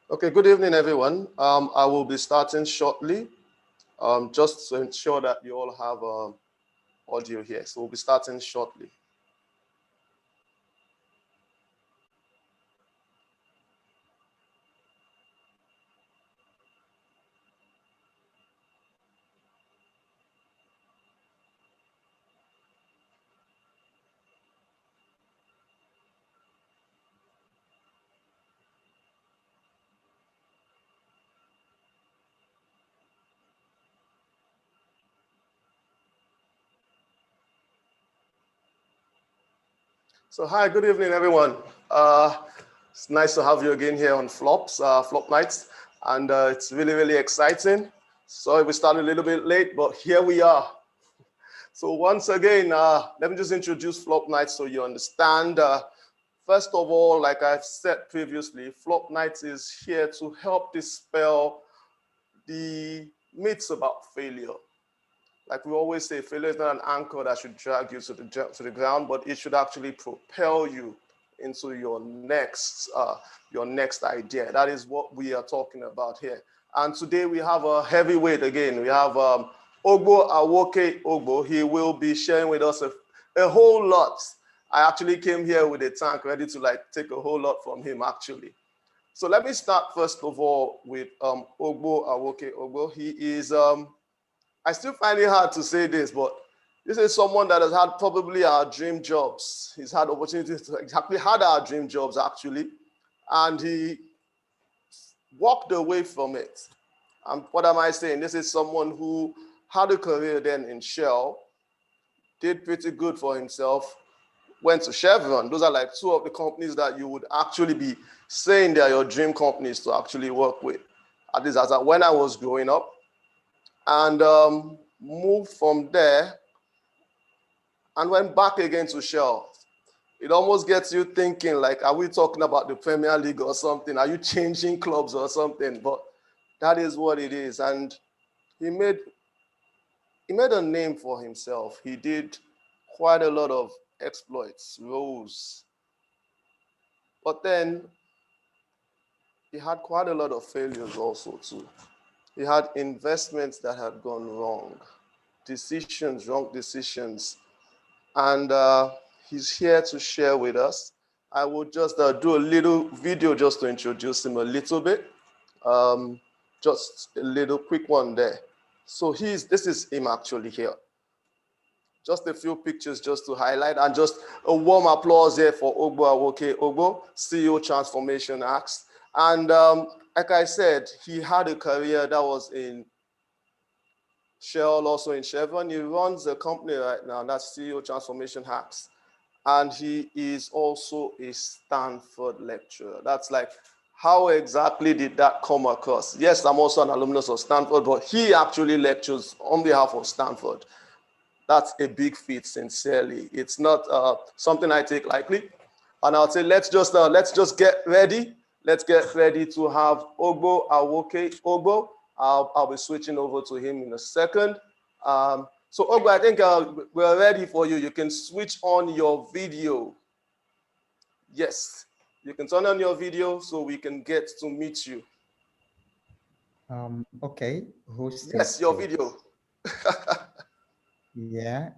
Okay, good evening, everyone. I will be starting shortly, just to ensure that you all have audio here. So we'll be starting shortly. So hi, good evening, everyone. It's nice to have you again here on Flop Nights, and it's really, really exciting. Sorry we started a little bit late, but here we are. So once again, let me just introduce Flop Nights so you understand. First of all, like I've said previously, Flop Nights is here to help dispel the myths about failure. Like we always say, failure is not an anchor that should drag you to the ground, but it should actually propel you into your next idea. That is what we are talking about here. And today we have a heavyweight again. We have Ogbo Awoke Ogbo. He will be sharing with us a whole lot. I actually came here with a tank ready to like take a whole lot from him actually. So let me start first of all with Ogbo Awoke Ogbo. He is I still find it hard to say this, but this is someone that has had probably our dream jobs. He's had opportunities to exactly had our dream jobs actually, and he walked away from it. And what am I saying? This is someone who had a career then in Shell, did pretty good for himself, went to Chevron. Those are like two of the companies that you would actually be saying they are your dream companies to actually work with. At least as when I was growing up. And moved from there and went back again to Shell. It almost gets you thinking, like, are we talking about the Premier League or something? Are you changing clubs or something? But that is what it is. And he made a name for himself. He did quite a lot of exploits, rose. But then he had quite a lot of failures also too. He had investments that had gone wrong, wrong decisions. And he's here to share with us. I will just do a little video just to introduce him a little bit. Just a little quick one there. So this is him actually here. Just a few pictures just to highlight, and just a warm applause here for Ogbo Awoke Ogbo, CEO Transformation Acts. And like I said, he had a career that was in Shell, also in Chevron. He runs a company right now, that's CEO Transformation Hacks. And he is also a Stanford lecturer. That's like, how exactly did that come across? Yes, I'm also an alumnus of Stanford, but he actually lectures on behalf of Stanford. That's a big feat, sincerely. It's not something I take lightly. And I'll say, let's just get ready. Let's get ready to have Ogbo Awoke Ogbo. I'll be switching over to him in a second. So Ogbo, I think we're ready for you. You can switch on your video. Yes, you can turn on your video so we can get to meet you. Okay, host Yes, is your to. video. Yeah,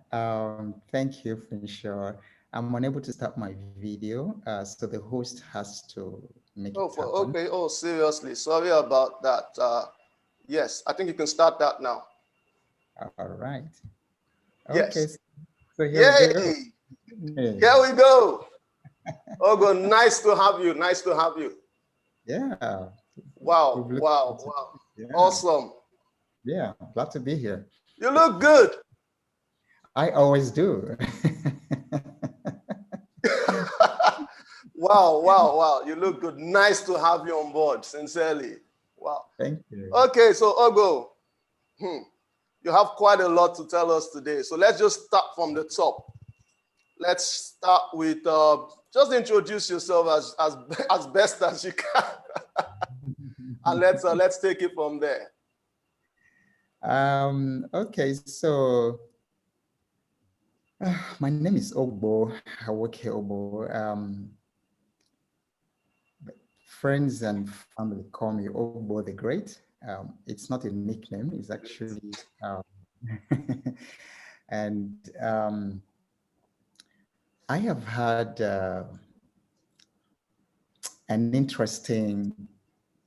thank you for sure. I'm unable to start my video, so the host has to make it happen. Okay. Oh, seriously. Sorry about that. Yes, I think you can start that now. All right. Okay, Yes. so here we go. Yay! Hey. Here we go. Ogo, nice to have you. Nice to have you. Yeah, Wow, we've looked wow, forward to. wow. Yeah, Awesome. yeah, glad to be here. You look good. I always do. Wow, wow, wow. You look good. Nice to have you on board, sincerely. Wow. Thank you. Okay, so Ogo, you have quite a lot to tell us today. So let's just start from the top. Let's start with just introduce yourself as best as you can, and let's take it from there. Okay, so my name is Ogbo, Awoke Ogbo. friends and family call me Ogbo the Great. It's not a nickname, it's actually, and I have had an interesting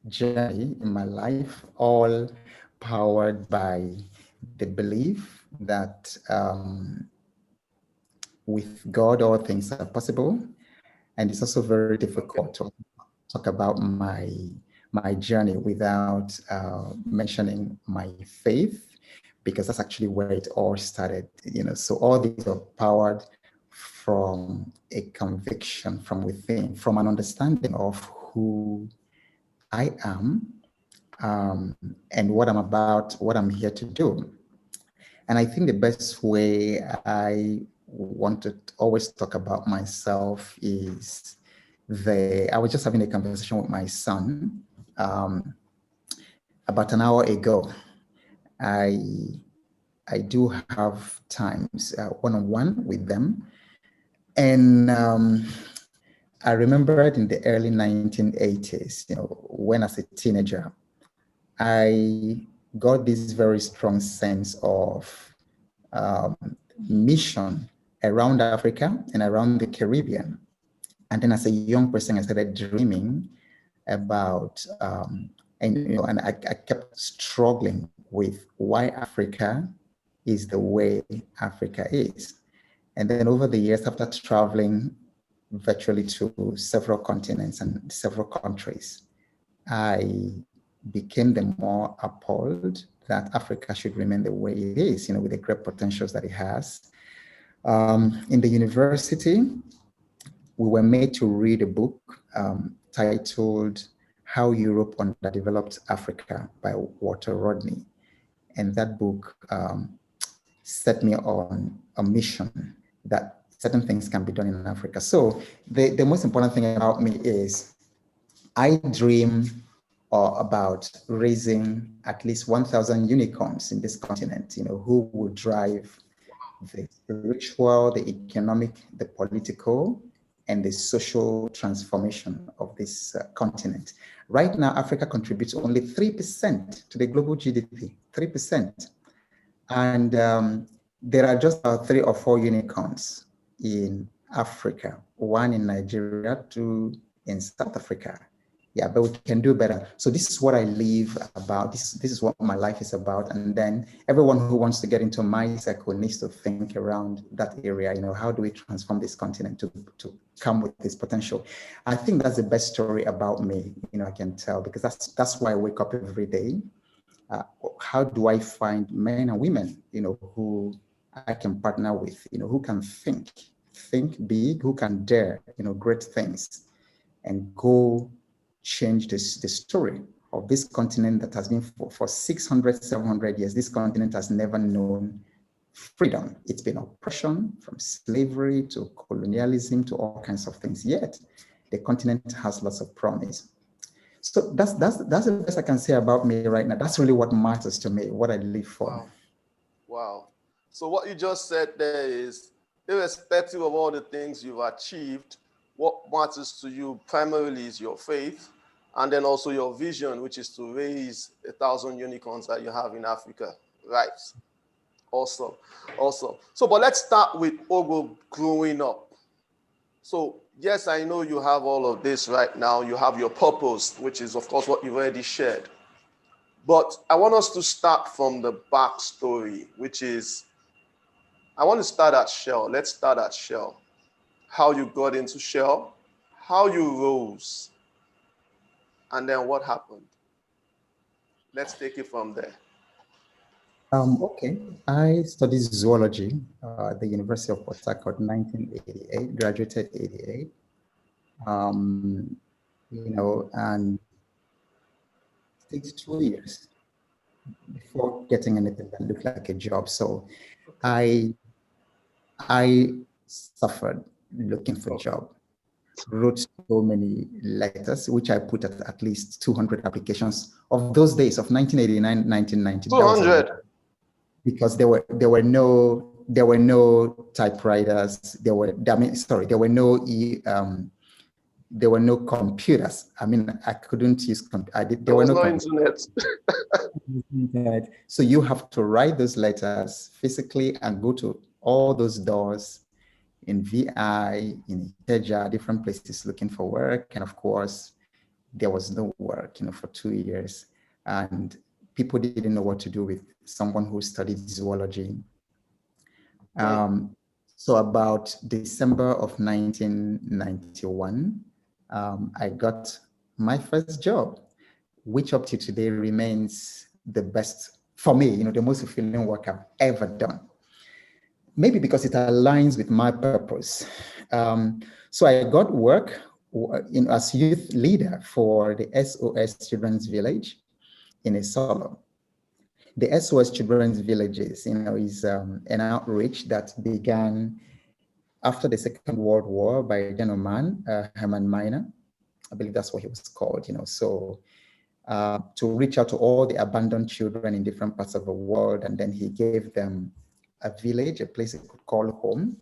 journey in my life, all powered by the belief that with God, all things are possible. And it's also very difficult to talk about my journey without mentioning my faith, because that's actually where it all started. So all these are powered from a conviction from within, from an understanding of who I am, and what I'm about, what I'm here to do. And I think the best way I want to always talk about myself is I was just having a conversation with my son about an hour ago. I do have times one-on-one with them. And I remembered in the early 1980s, when as a teenager, I got this very strong sense of mission around Africa and around the Caribbean. And then as a young person, I started dreaming about, and I kept struggling with why Africa is the way Africa is. And then over the years, after traveling virtually to several continents and several countries, I became the more appalled that Africa should remain the way it is, with the great potentials that it has. In the university, we were made to read a book titled How Europe Underdeveloped Africa by Walter Rodney. And that book set me on a mission that certain things can be done in Africa. So the most important thing about me is I dream about raising at least 1,000 unicorns in this continent, who will drive the spiritual, the economic, the political, and the social transformation of this continent. Right now, Africa contributes only 3% to the global GDP, 3%. And there are just about 3 or 4 unicorns in Africa, 1 in Nigeria, 2 in South Africa. Yeah, but we can do better. So this is what I live about. This is what my life is about. And then everyone who wants to get into my circle needs to think around that area. How do we transform this continent to come with this potential? I think that's the best story about me, I can tell, because that's why I wake up every day. How do I find men and women, who I can partner with, who can think big, who can dare, great things, and go change the story of this continent that has been for 600, 700 years. This continent has never known freedom. It's been oppression, from slavery to colonialism to all kinds of things. Yet the continent has lots of promise. So that's the best I can say about me right now. That's really what matters to me, what I live for. Wow. So what you just said there is, irrespective of all the things you've achieved, what matters to you primarily is your faith, and then also your vision, which is to raise 1,000 unicorns that you have in Africa. Right. Awesome. So, but let's start with Ogbo growing up. So, yes, I know you have all of this right now. You have your purpose, which is, of course, what you've already shared. But I want us to start from the backstory, which is, I want to start at Shell. Let's start at Shell. How you got into Shell, how you rose, and then what happened. Let's take it from there. Okay, I studied zoology at the University of Port Harcourt, 1988, graduated 88. And it takes 2 years before getting anything that looked like a job. So I suffered looking for a job, wrote so many letters, which I put at least 200 applications of those days of 1989, 1990. 200. Because there were no typewriters. There were no there were no computers. I mean, I couldn't use There were was no no computers. internet. So you have to write those letters physically and go to all those doors in VI, in Ikeja, different places looking for work. And of course, there was no work, for 2 years. And people didn't know what to do with someone who studied zoology. So about December of 1991, I got my first job, which up to today remains the best for me, the most fulfilling work I've ever done. Maybe because it aligns with my purpose. So I got work as youth leader for the SOS Children's Village in Isolo. The SOS Children's Villages, is an outreach that began after the Second World War by a gentleman, Herman Miner. I believe that's what he was called, so to reach out to all the abandoned children in different parts of the world. And then he gave them a village, a place they could call home.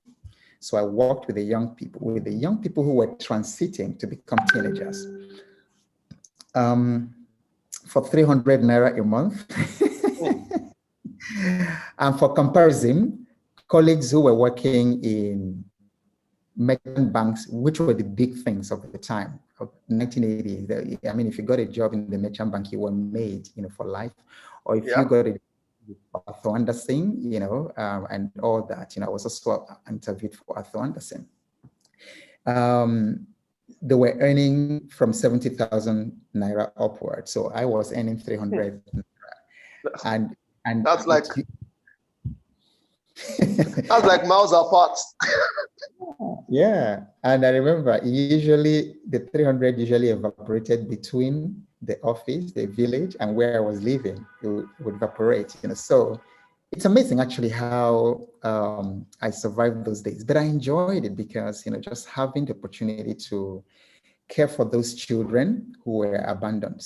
So I worked with the young people who were transiting to become teenagers. For 300 Naira a month. And for comparison, colleagues who were working in merchant banks, which were the big things of the time, of 1980. I mean, if you got a job in the merchant bank, you were made, for life. Or if you got a Arthur Anderson, and all that, I was also interviewed for Arthur Anderson. They were earning from 70,000 Naira upward. So I was earning 300 Naira. And that's like, that's like miles apart. Yeah, and I remember the 300 usually evaporated between the office, the village, and where I was living. It would evaporate, So it's amazing actually how I survived those days. But I enjoyed it because, just having the opportunity to care for those children who were abandoned,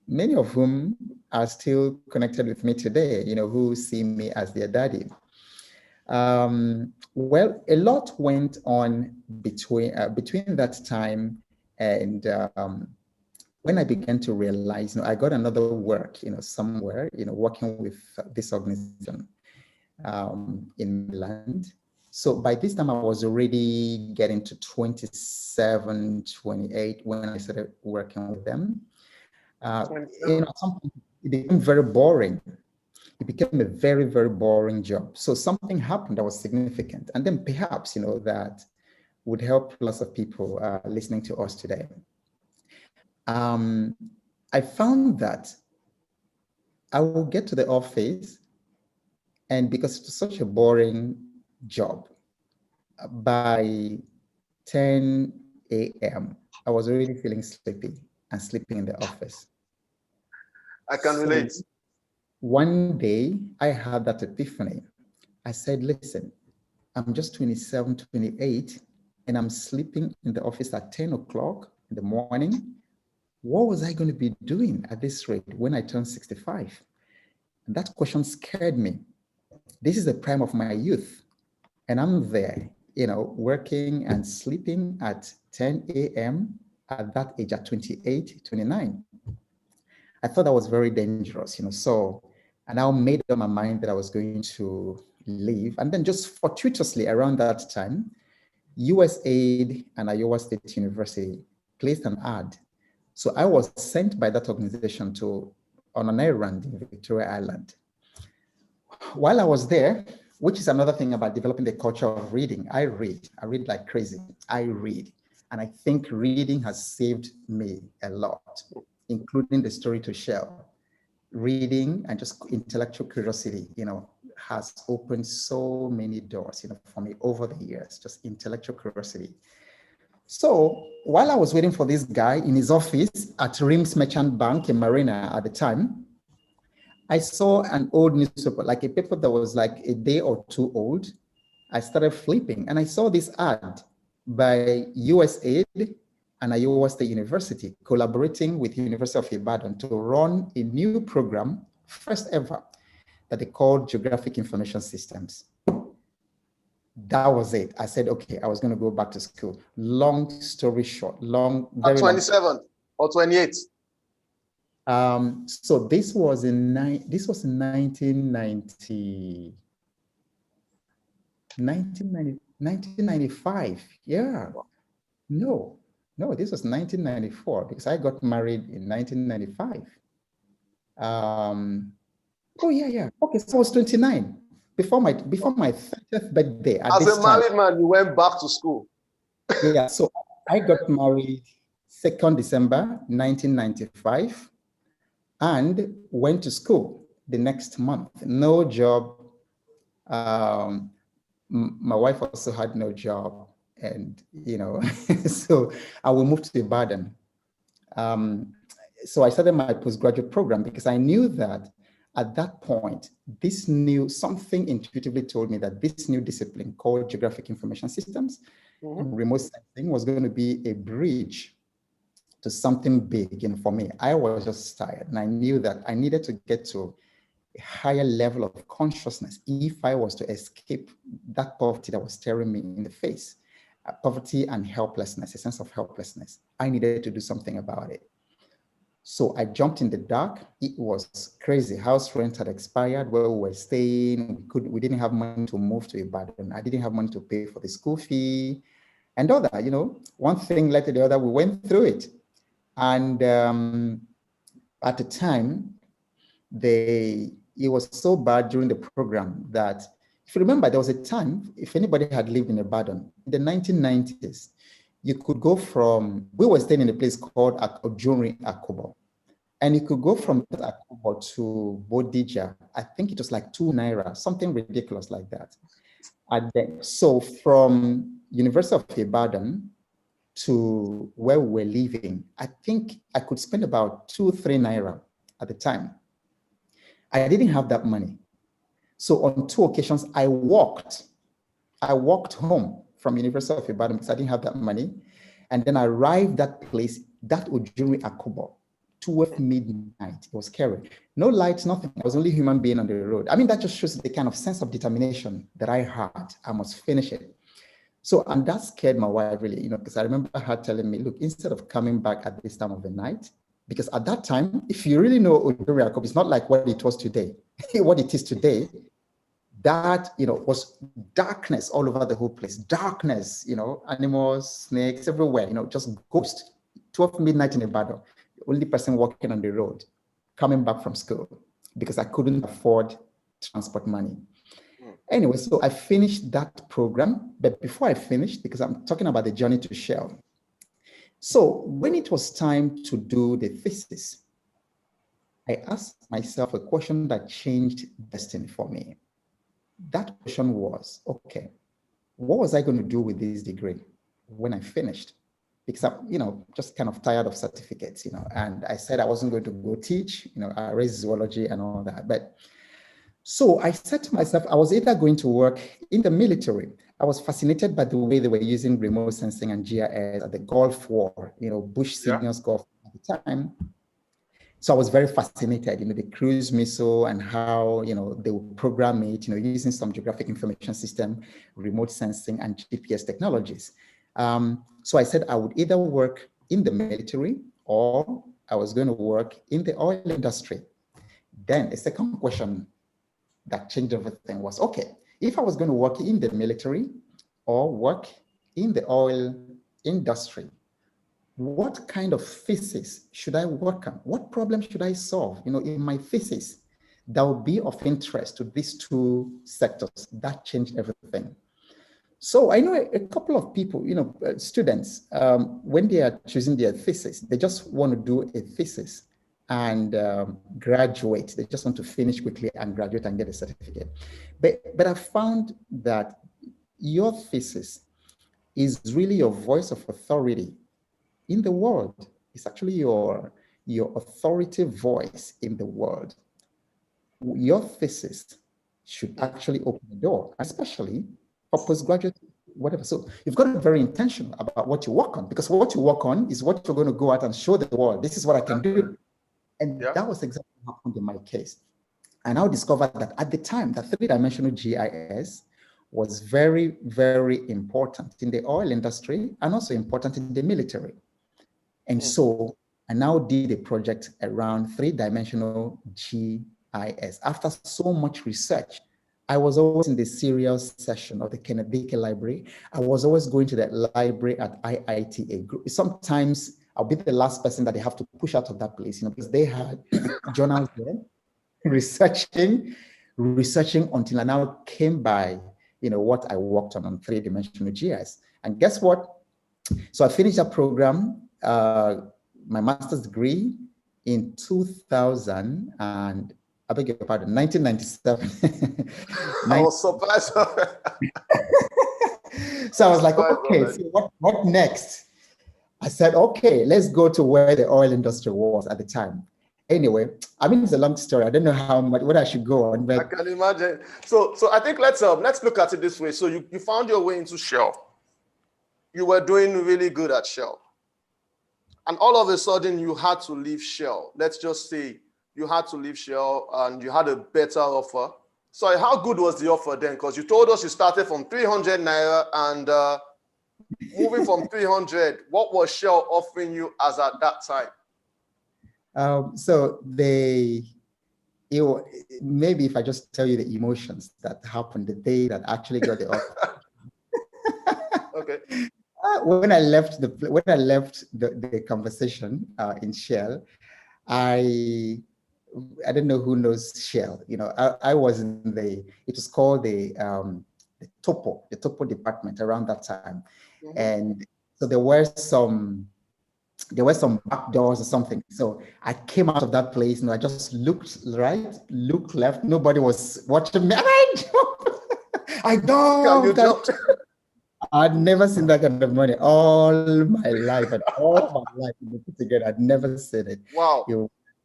many of whom are still connected with me today, who see me as their daddy. Well, a lot went on between that time and when I began to realize, I got another work, somewhere, working with this organization in Milan. So by this time I was already getting to 27, 28 when I started working with them. It became very boring. It became a very, very boring job. So something happened that was significant. And then perhaps, that would help lots of people listening to us today. I found that I will get to the office, and because it's such a boring job, by 10 a.m., I was already feeling sleepy and sleeping in the office. I can relate. One day I had that epiphany. I said, listen, I'm just 27, 28, and I'm sleeping in the office at 10 o'clock in the morning. What was I going to be doing at this rate when I turn 65? And that question scared me. This is the prime of my youth. And I'm there, working and sleeping at 10 a.m. at that age, at 28, 29. I thought that was very dangerous, So I now made up my mind that I was going to leave. And then just fortuitously around that time, USAID and Iowa State University placed an ad. So I was sent by that organization on an errand in Victoria Island. While I was there, which is another thing about developing the culture of reading, I read like crazy. I read. And I think reading has saved me a lot, including the story to share. Reading and just intellectual curiosity, has opened so many doors, for me over the years, just intellectual curiosity. So while I was waiting for this guy in his office at Rims Merchant Bank in Marina at the time, I saw an old newspaper, like a paper that was like a day or two old. I started flipping and I saw this ad by USAID and Iowa State University collaborating with University of Ibadan to run a new program, first ever, that they called Geographic Information Systems. that was it. I said, okay, I was going to go back to school. Long story short, At very long. 27 or 28? So this was in 1990, 1995. Yeah. No, this was 1994 because I got married in 1995. Oh yeah. Okay, so I was 29 before my 30th birthday. As a married man, you went back to school. Yeah, so I got married 2nd December 1995 and went to school the next month. No job. My wife also had no job, and so I will move to Ibadan. So I started my postgraduate program because I knew that at that point, something intuitively told me that this new discipline called geographic information systems and remote sensing was going to be a bridge to something big. For me, I was just tired, and I knew that I needed to get to a higher level of consciousness if I was to escape that poverty that was staring me in the face. Poverty and helplessness, a sense of helplessness. I needed to do something about it. So I jumped in the dark. It was crazy. House rent had expired where we were staying. We didn't have money to move to Ibadan. I didn't have money to pay for the school fee and all that. One thing led to the other. We went through it. And at the time, it was so bad during the program that, if you remember, there was a time, if anybody had lived in Ibadan, in the 1990s, you could go we were staying in a place called Ogbo, and you could go from that Ogbo to Bodija. I think it was like 2 naira, something ridiculous like that. And then, so from University of Ibadan to where we were living, I think I could spend about 2-3 naira at the time. I didn't have that money. So on 2 occasions, I walked home from University of Ibadan because I didn't have that money. And then I arrived at that place, that Ujuri Akubo, 12 midnight. It was scary. No lights, nothing. I was only a human being on the road. I mean, that just shows the kind of sense of determination that I had. I must finish it. So, and that scared my wife really, because I remember her telling me, look, instead of coming back at this time of the night, because at that time, if you really know Ujuri Akubo, it's not like what it was today. What it is today, that was darkness all over the whole place. Darkness, animals, snakes everywhere, just ghost. 12 midnight in Ibadan, the only person walking on the road, coming back from school because I couldn't afford transport money. Anyway, so I finished that program, but before I finished, because I'm talking about the journey to Shell. So when it was time to do the thesis, I asked myself a question that changed destiny for me. That question was, okay, what was I going to do with this degree when I finished? Because I'm, just kind of tired of certificates, and I said I wasn't going to go teach, I raised zoology and all that. But so I said to myself, I was either going to work in the military. I was fascinated by the way they were using remote sensing and GIS at the Gulf War, Bush Senior's Gulf at the time. So I was very fascinated, the cruise missile and how, they would program it, using some geographic information system, remote sensing and GPS technologies. So I said I would either work in the military or I was going to work in the oil industry. Then the second question that changed everything was, okay, if I was going to work in the military or work in the oil industry, what kind of thesis should I work on? What problem should I solve, in my thesis that would be of interest to these 2 sectors? That changed everything. So I know a couple of people, students, when they are choosing their thesis, they just want to do a thesis and graduate. They just want to finish quickly and graduate and get a certificate. But I found that your thesis is really your voice of authority in the world. It's actually your authoritative voice in the world. Your thesis should actually open the door, especially for postgraduate, whatever. So you've got to be very intentional about what you work on, because what you work on is what you're going to go out and show the world. This is what I can do. And that was exactly what happened in my case. I now discovered that at the time, that 3-dimensional GIS was very, very important in the oil industry and also important in the military. And so I now did a project around three-dimensional GIS. After so much research, I was always in the serial session of the Kenneth Baker Library. I was always going to that library at IITA. Sometimes I'll be the last person that they have to push out of that place, because they had journals there, researching until I now came by, what I worked on three-dimensional GIS. And guess what? So I finished that program, my master's degree in 2000 and I beg your pardon, 1997. I was surprised. So I was like, okay, so what next? I said, okay, let's go to where the oil industry was at the time. Anyway, I mean, it's a long story. I don't know how much, what I should go on, but I can imagine. So I think let's look at it this way. So you found your way into Shell. You were doing really good at Shell. And all of a sudden you had to leave Shell. Let's just say you had to leave Shell and you had a better offer. So how good was the offer then? Because you told us you started from 300 Naira and moving from 300, what was Shell offering you as at that time? So maybe if I just tell you the emotions that happened the day that I actually got the offer. Okay. When I left the conversation in Shell, I don't know who knows Shell. I was in it was called the Topo department around that time. Mm-hmm. And so there were some back doors or something. So I came out of that place and I just looked right, looked left. Nobody was watching me. I don't. I'd never seen that kind of money all my life, and all my life put together. I'd never seen it. Wow.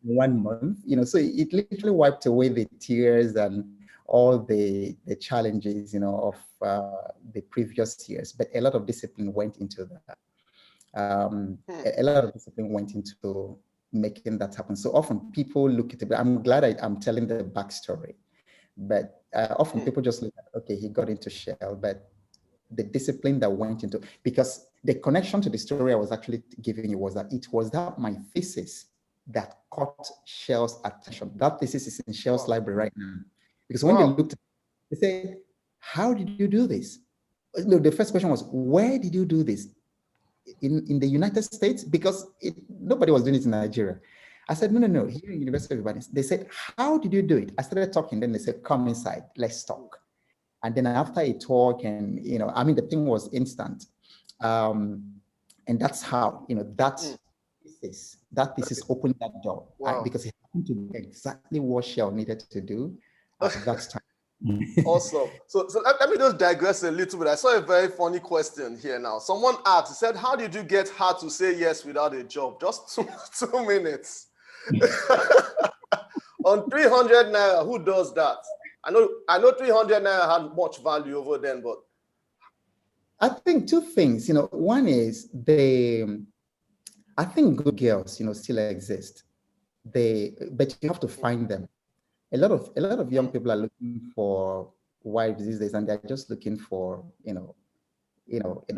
1 month, so it literally wiped away the tears and all the challenges, of the previous years. But a lot of discipline went into that. A lot of discipline went into making that happen. So often people look at it, but I'm glad I'm telling the backstory. But often people just look at, okay, he got into Shell, but the discipline that went into, because the connection to the story I was actually giving you was that it was that my thesis that caught Shell's attention. That thesis is in Shell's library right now. Because when they looked, they said, how did you do this? No, the first question was, where did you do this? In the United States? Because nobody was doing it in Nigeria. I said, no, here in University of Ibadan. They said, how did you do it? I started talking, then they said, come inside, let's talk. And then after a talk, and the thing was instant. And that's how, that thesis opened that door. Wow. Because it happened to be exactly what Shell needed to do at that time. Awesome. So let me just digress a little bit. I saw a very funny question here now. Someone asked, said, how did you get her to say yes without a job? Just 2 minutes. On 300 Naira, who does that? I know 300 Naira had much value over then, but I think two things. One is I think good girls, still exist. But you have to find them. A lot of young people are looking for wives these days, and they're just looking for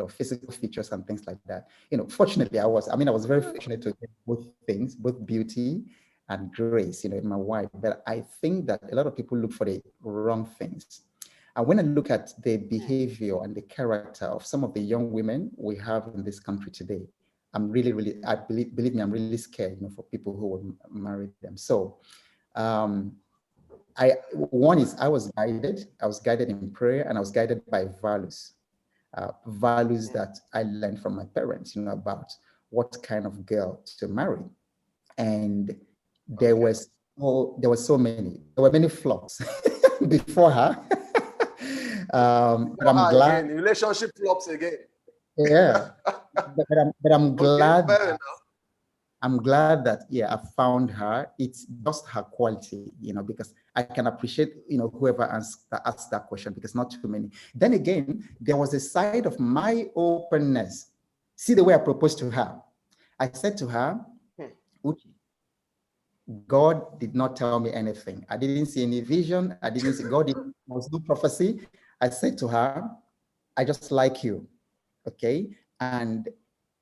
physical features and things like that. Fortunately, I was very fortunate to get both things, both beauty and grace, in my wife. But I think that a lot of people look for the wrong things. And when I look at the behavior and the character of some of the young women we have in this country today, I'm really, really, believe me, I'm really scared, for people who would marry them. So, one is I was guided in prayer, and I was guided by values that I learned from my parents, about what kind of girl to marry. And there were many flops before her. But I'm glad. Again, relationship flops again. Yeah, but I'm glad. Okay, I'm glad that I found her. It's just her quality, because I can appreciate whoever asked that question, because not too many. Then again, there was a side of my openness. See the way I proposed to her. I said to her, Uchi, God did not tell me anything. I didn't see any vision. I didn't see God. There was no prophecy. I said to her, I just like you, okay? And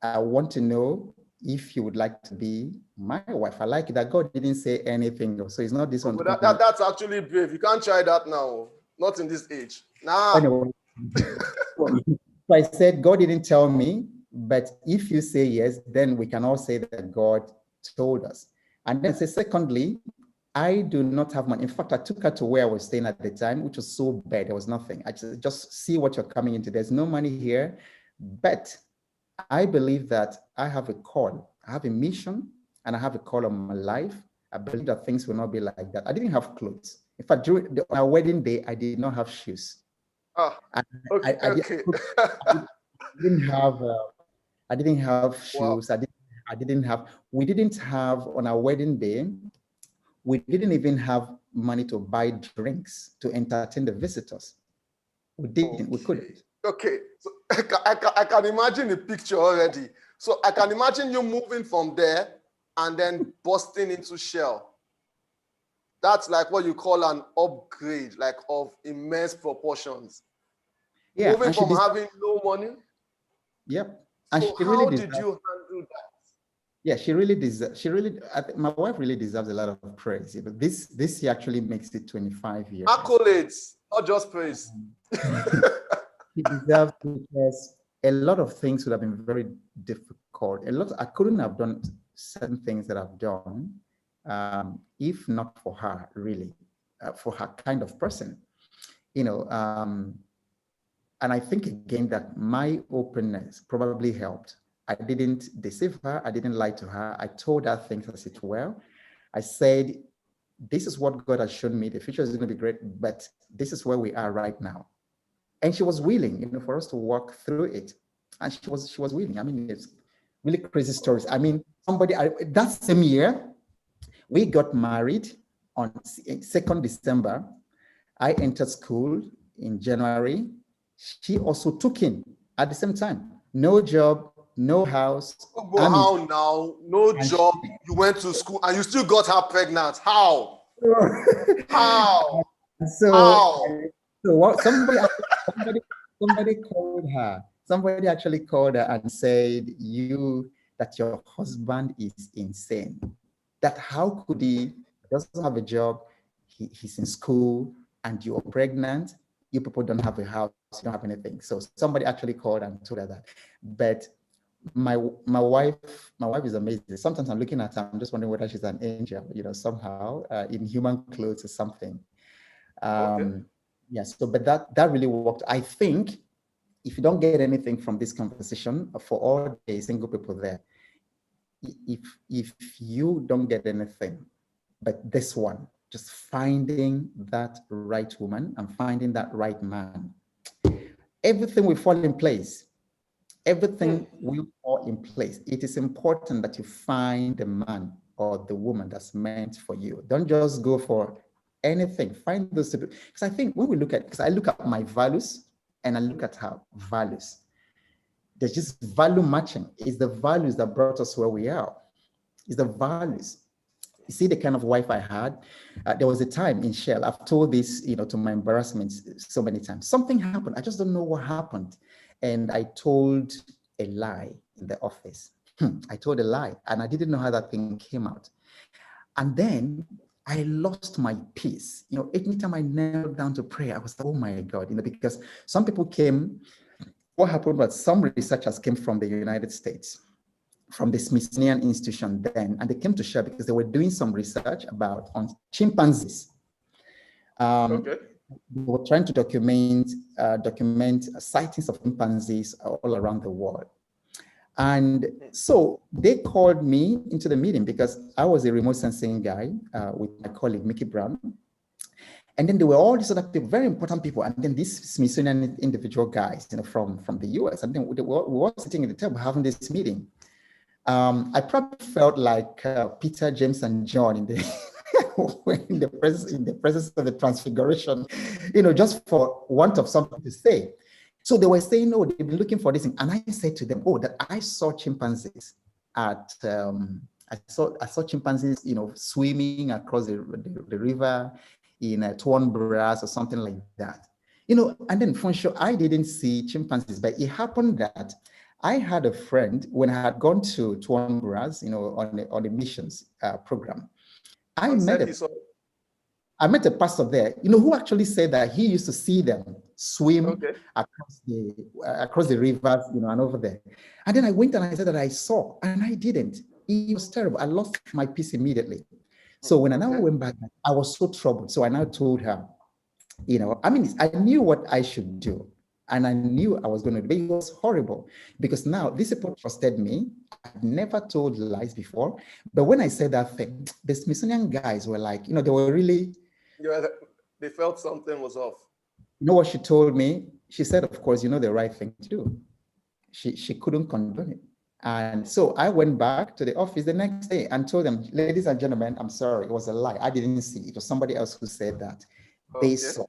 I want to know if you would like to be my wife. I like it that God didn't say anything, so it's not this one. But that's actually brave. You can't try that now. Not in this age. Nah. Anyway, so I said, God didn't tell me, but if you say yes, then we can all say that God told us. And then say, secondly, I do not have money. In fact, I took her to where I was staying at the time, which was so bad. There was nothing. I just see what you're coming into. There's no money here, but I believe that I have a call. I have a mission, and I have a call on my life. I believe that things will not be like that. I didn't have clothes. In fact, during my wedding day, I did not have shoes. Okay. I didn't have. I didn't have shoes. Wow. We didn't have on our wedding day. We didn't even have money to buy drinks to entertain the visitors. We didn't. Okay. We couldn't. Okay. So I can imagine the picture already. So I can imagine you moving from there and then busting into Shell. That's like what you call an upgrade, like of immense proportions. Yeah, moving from having no money. Yep. And so how did you handle that? Yeah, she really deserves. My wife really deserves a lot of praise. But this year actually makes it 25 years. Accolades, not just praise. She deserves, because a lot of things would have been very difficult. I couldn't have done certain things that I've done if not for her, really, for her kind of person, and I think again that my openness probably helped. I didn't deceive her. I didn't lie to her. I told her things as it were. I said, this is what God has shown me. The future is going to be great, but this is where we are right now. And she was willing, for us to walk through it. And she was willing. I mean, it's really crazy stories. I mean, that same year, we got married on 2nd December. I entered school in January. She also took in at the same time. No job, no house. How now? No job. You went to school and you still got her pregnant. How? How? So somebody called her. Somebody actually called her and said, that your husband is insane. That how could he doesn't have a job, he's in school, and you're pregnant, you people don't have a house, you don't have anything. So somebody actually called and told her that. But my wife is amazing. Sometimes I'm looking at her, I'm just wondering whether she's an angel, somehow in human clothes or something. Okay. Yes, but that really worked. I think if you don't get anything from this conversation, for all the single people there, if you don't get anything, but this one, just finding that right woman and finding that right man, everything will fall in place. Everything will fall in place. It is important that you find the man or the woman that's meant for you. Don't just go for anything. Find those people. Because I think when we because I look at my values and I look at her values. There's just value matching. It's the values that brought us where we are. It's the values. You see the kind of wife I had. There was a time in Shell, I've told this, to my embarrassment so many times. Something happened. I just don't know what happened. And I told a lie in the office. I told a lie, and I didn't know how that thing came out. And then I lost my peace. Anytime I knelt down to pray, I was like, oh my God, because some people came. What happened was some researchers came from the United States, from the Smithsonian Institution then, and they came to share because they were doing some research on chimpanzees. Okay. They were trying to document sightings of chimpanzees all around the world. And so they called me into the meeting because I was a remote sensing guy with my colleague, Mickey Brown. And then there were all these other people, very important people. And then these Smithsonian individual guys, from the US. And then we were sitting at the table having this meeting. I probably felt like Peter, James, and John in the presence of the transfiguration, just for want of something to say. So they were saying, oh, they've been looking for this thing. And I said to them, oh, that I saw chimpanzees at, I saw chimpanzees, swimming across the river in Tuan Bras or something like that. And then for sure, I didn't see chimpanzees, but it happened that I had a friend when I had gone to Honduras, on a missions program. I And met said a he saw. pastor there, who actually said that he used to see them swim Okay. across the rivers, and over there. And then I went and I said that I saw, and I didn't. It was terrible. I lost my peace immediately. So when I now Okay. went back, I was so troubled. So I now told her, I knew what I should do. And I knew I was going to do it. It was horrible because now these people trusted me. I've never told lies before. But when I said that thing, the Smithsonian guys were like, they were really, Yeah, they felt something was off. you know what she told me? She said, of course, the right thing to do. She couldn't condone it. And so I went back to the office the next day and told them, ladies and gentlemen, I'm sorry, it was a lie. I didn't see it. It was somebody else who said that. They Okay. saw.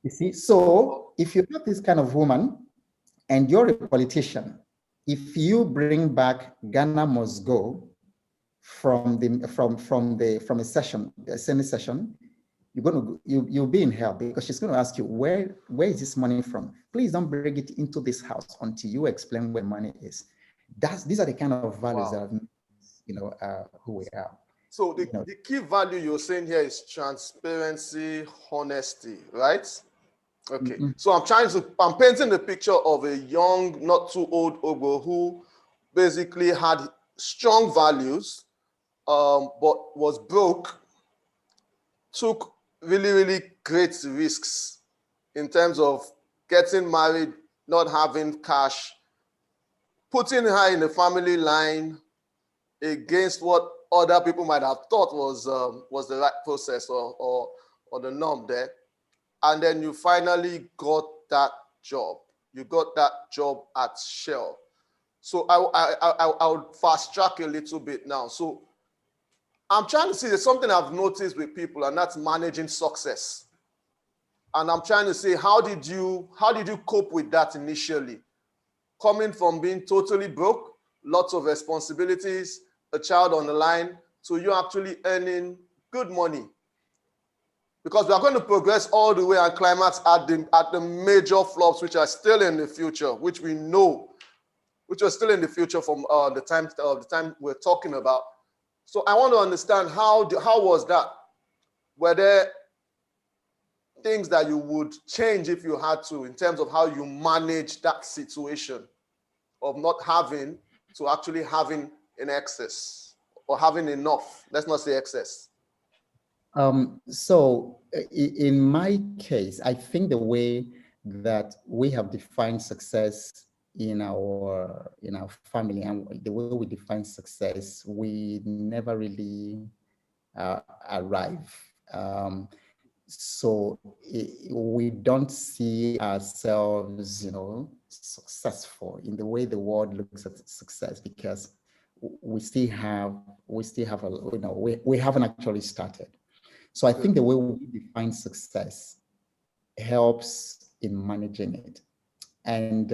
You see, so if you have this kind of woman and you're a politician, if you bring back Ghana must go from a session, a Senate session, you'll be in hell because she's going to ask you, where is this money from? Please don't bring it into this house until you explain where money is. These are the kind of values that who we are. So the key value you're saying here is transparency, honesty, right? Okay. Mm-hmm. So I'm painting the picture of a young, not too old Ogbo who basically had strong values, but was broke, took really, really great risks in terms of getting married, not having cash, putting her in the family line against what other people might have thought was the right process or the norm there. And then you finally got that job. You got that job at Shell. So I would fast track a little bit now. So I'm trying to see, there's something I've noticed with people, and that's managing success. And I'm trying to say, how did you cope with that initially? Coming from being totally broke, lots of responsibilities, a child on the line, to you actually earning good money. Because we are going to progress all the way and climax at the major flops, which are still in the future, which we know, which are still in the future from the time we're talking about. So I want to understand how was that? Were there things that you would change if you had to in terms of how you manage that situation of not having to actually having in excess or having enough? Let's not say excess. So in my case, I think the way that we have defined success in our family and the way we define success, we never really arrive. So we don't see ourselves, successful in the way the world looks at success because we still have we haven't actually started. So I think the way we define success helps in managing it. And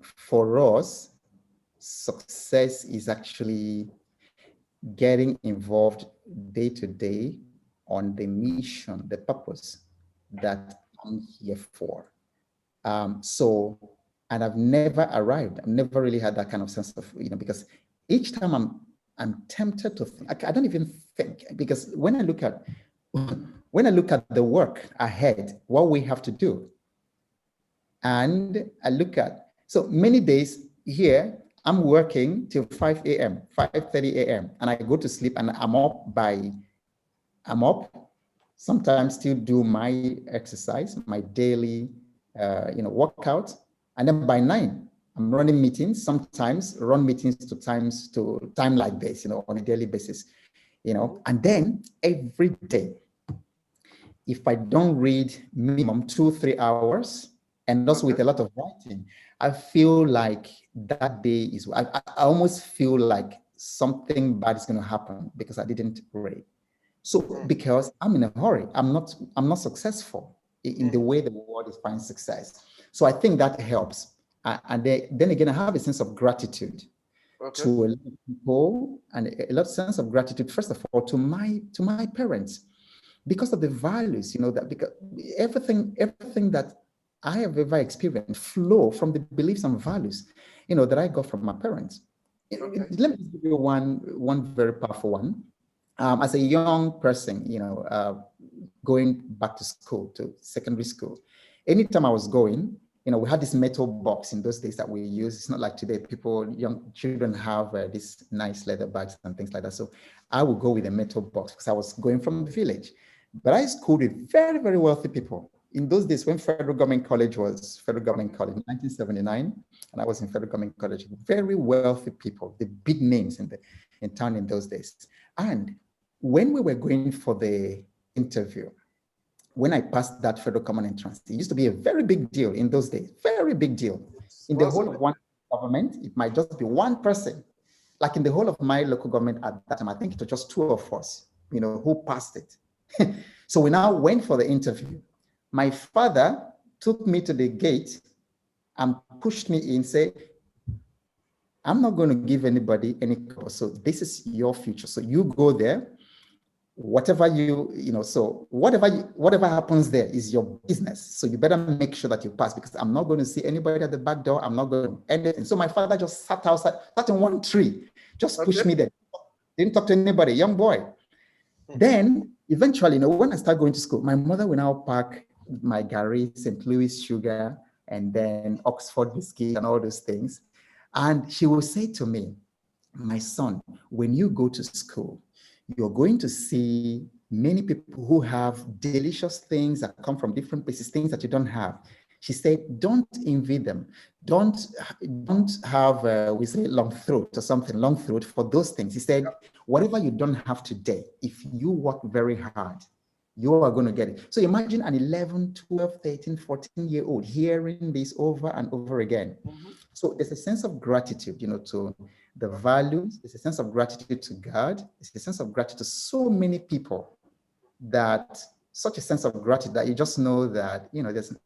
for us, success is actually getting involved day to day on the mission, the purpose that I'm here for. And I've never arrived. I've never really had that kind of sense of, because each time I'm tempted to think, I don't even think, because when I look at the work ahead, what we have to do, and I look at, so many days here, I'm working till 5 a.m., 5:30 a.m., and I go to sleep and I'm up, sometimes still do my exercise, my daily, workout. And then by 9, I'm running meetings, sometimes run meetings to time like this, on a daily basis, and then every day, if I don't read minimum 2-3 hours, and also with a lot of writing, I feel like that day I almost feel like something bad is going to happen because I didn't read. So because I'm in a hurry, I'm not successful in the way the world defines success. So I think that helps. And then again, I have a sense of gratitude to a lot of people, and a lot of sense of gratitude, first of all, to my parents, because of the values, that because everything that I have ever experienced flow from the beliefs and values, that I got from my parents. Okay. Let me give you one very powerful one. As a young person, going back to school, to secondary school, anytime I was going, we had this metal box in those days that we use. It's not like today, young children have these nice leather bags and things like that. So I would go with a metal box because I was going from the village. But I schooled with very, very wealthy people. In those days, when federal government college was federal government college, 1979, and I was in federal government college, very wealthy people, the big names in town in those days. And when we were going for the interview, when I passed that federal common entrance, it used to be a very big deal in those days, very big deal. In the whole of one government, it might just be one person. Like in the whole of my local government at that time, I think it was just two of us, who passed it. So we now went for the interview. My father took me to the gate and pushed me in, say, I'm not going to give anybody any cover. So this is your future. So you go there. Whatever so whatever happens there is your business. So you better make sure that you pass, because I'm not going to see anybody at the back door. I'm not going to end it. And so my father just sat outside, sat in one tree, just pushed me there. Didn't talk to anybody, young boy. Then eventually, when I start going to school, my mother will now pack my Gary, St. Louis sugar, and then Oxford biscuit and all those things. And she will say to me, my son, when you go to school, you're going to see many people who have delicious things that come from different places, things that you don't have. She said, don't envy them. Don't have, we say long throat or something, long throat for those things. He said, whatever you don't have today, if you work very hard, you are going to get it. So imagine an 11, 12, 13, 14-year-old hearing this over and over again. So there's a sense of gratitude, to the values. There's a sense of gratitude to God. There's a sense of gratitude to so many people, that such a sense of gratitude that you just know that,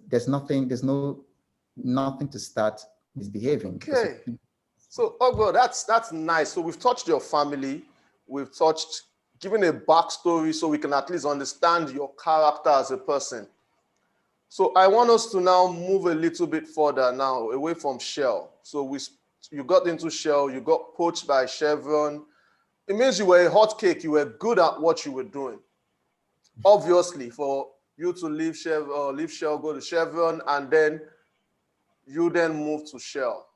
there's nothing to start misbehaving. Okay. So, Ogbo, that's nice. So we've touched your family. We've touched giving a backstory so we can at least understand your character as a person. So I want us to now move a little bit further now, away from Shell. So you got into Shell, you got poached by Chevron. It means you were a hot cake. You were good at what you were doing. Obviously, for you to leave Shell, go to Chevron, and then you then move to Shell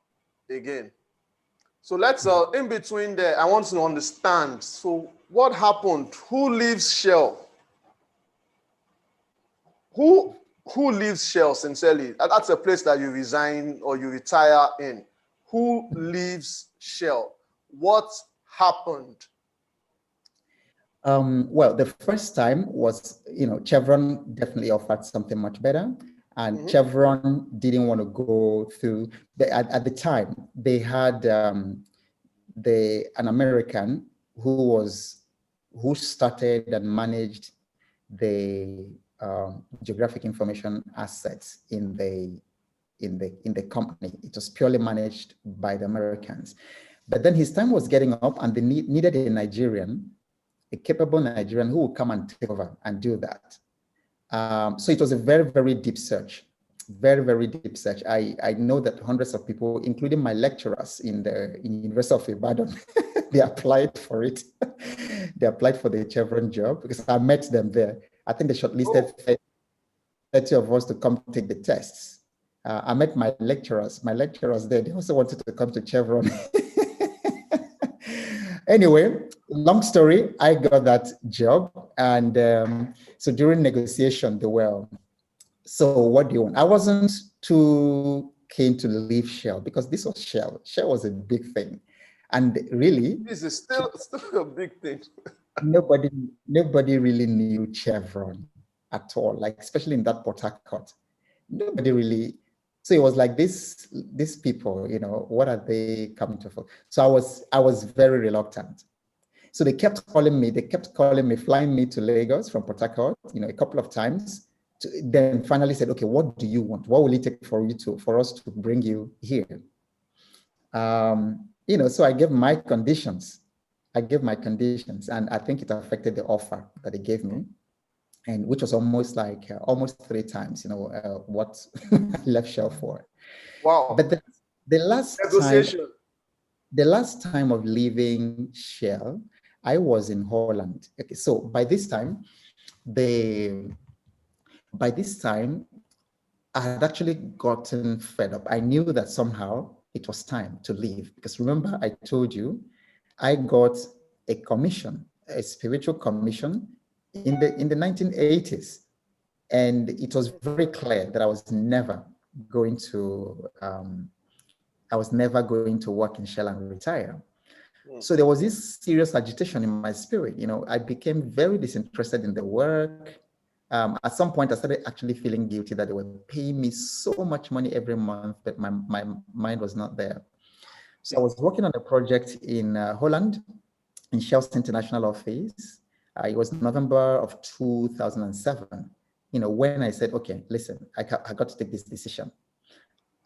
again. So let's, in between there, I want to understand. So what happened? Who leaves Shell? Who leaves Shell, sincerely? That's a place that you resign or you retire in. Who leaves Shell? What happened? Well, the first time was, Chevron definitely offered something much better. And Chevron didn't want to go through, at the time, they had an American who started and managed the geographic information assets in the company. It was purely managed by the Americans. But then his time was getting up, and they needed a capable Nigerian who would come and take over and do that. So it was a very, very deep search, very, very deep search. I know that hundreds of people, including my lecturers in University of Ibadan, they applied for it. They applied for the Chevron job because I met them there. I think they shortlisted 30 of us to come take the tests. I met my lecturers there. They also wanted to come to Chevron. Anyway, long story, I got that job. And so during negotiation, they were, so what do you want? I wasn't too keen to leave Shell because this was Shell. Shell was a big thing. And really— This is still a big thing. Nobody really knew Chevron at all, like especially in that Port Harcourt. Nobody really. So it was like these people, what are they coming to for? So I was very reluctant. So they kept calling me, flying me to Lagos from Port Harcourt, a couple of times. Then finally said, okay, what do you want? What will it take for us to bring you here? So I gave my conditions. And I think it affected the offer that they gave me. and which was almost like almost 3 times, what I left Shell for. Wow. But the last time, Negotiation. the last time of leaving Shell, I was in Holland. Okay, so by this time, I had actually gotten fed up. I knew that somehow it was time to leave, because remember I told you I got a commission, a spiritual commission in the 1980s, and it was very clear that I was never going to work in Shell and retire. So there was this serious agitation in my spirit. I became very disinterested in the work. At some point, I started actually feeling guilty that they were paying me so much money every month, but my mind was not there. So I was working on a project in Holland, in Shell's international office. It was November of 2007. When I said, okay, listen, I got to take this decision.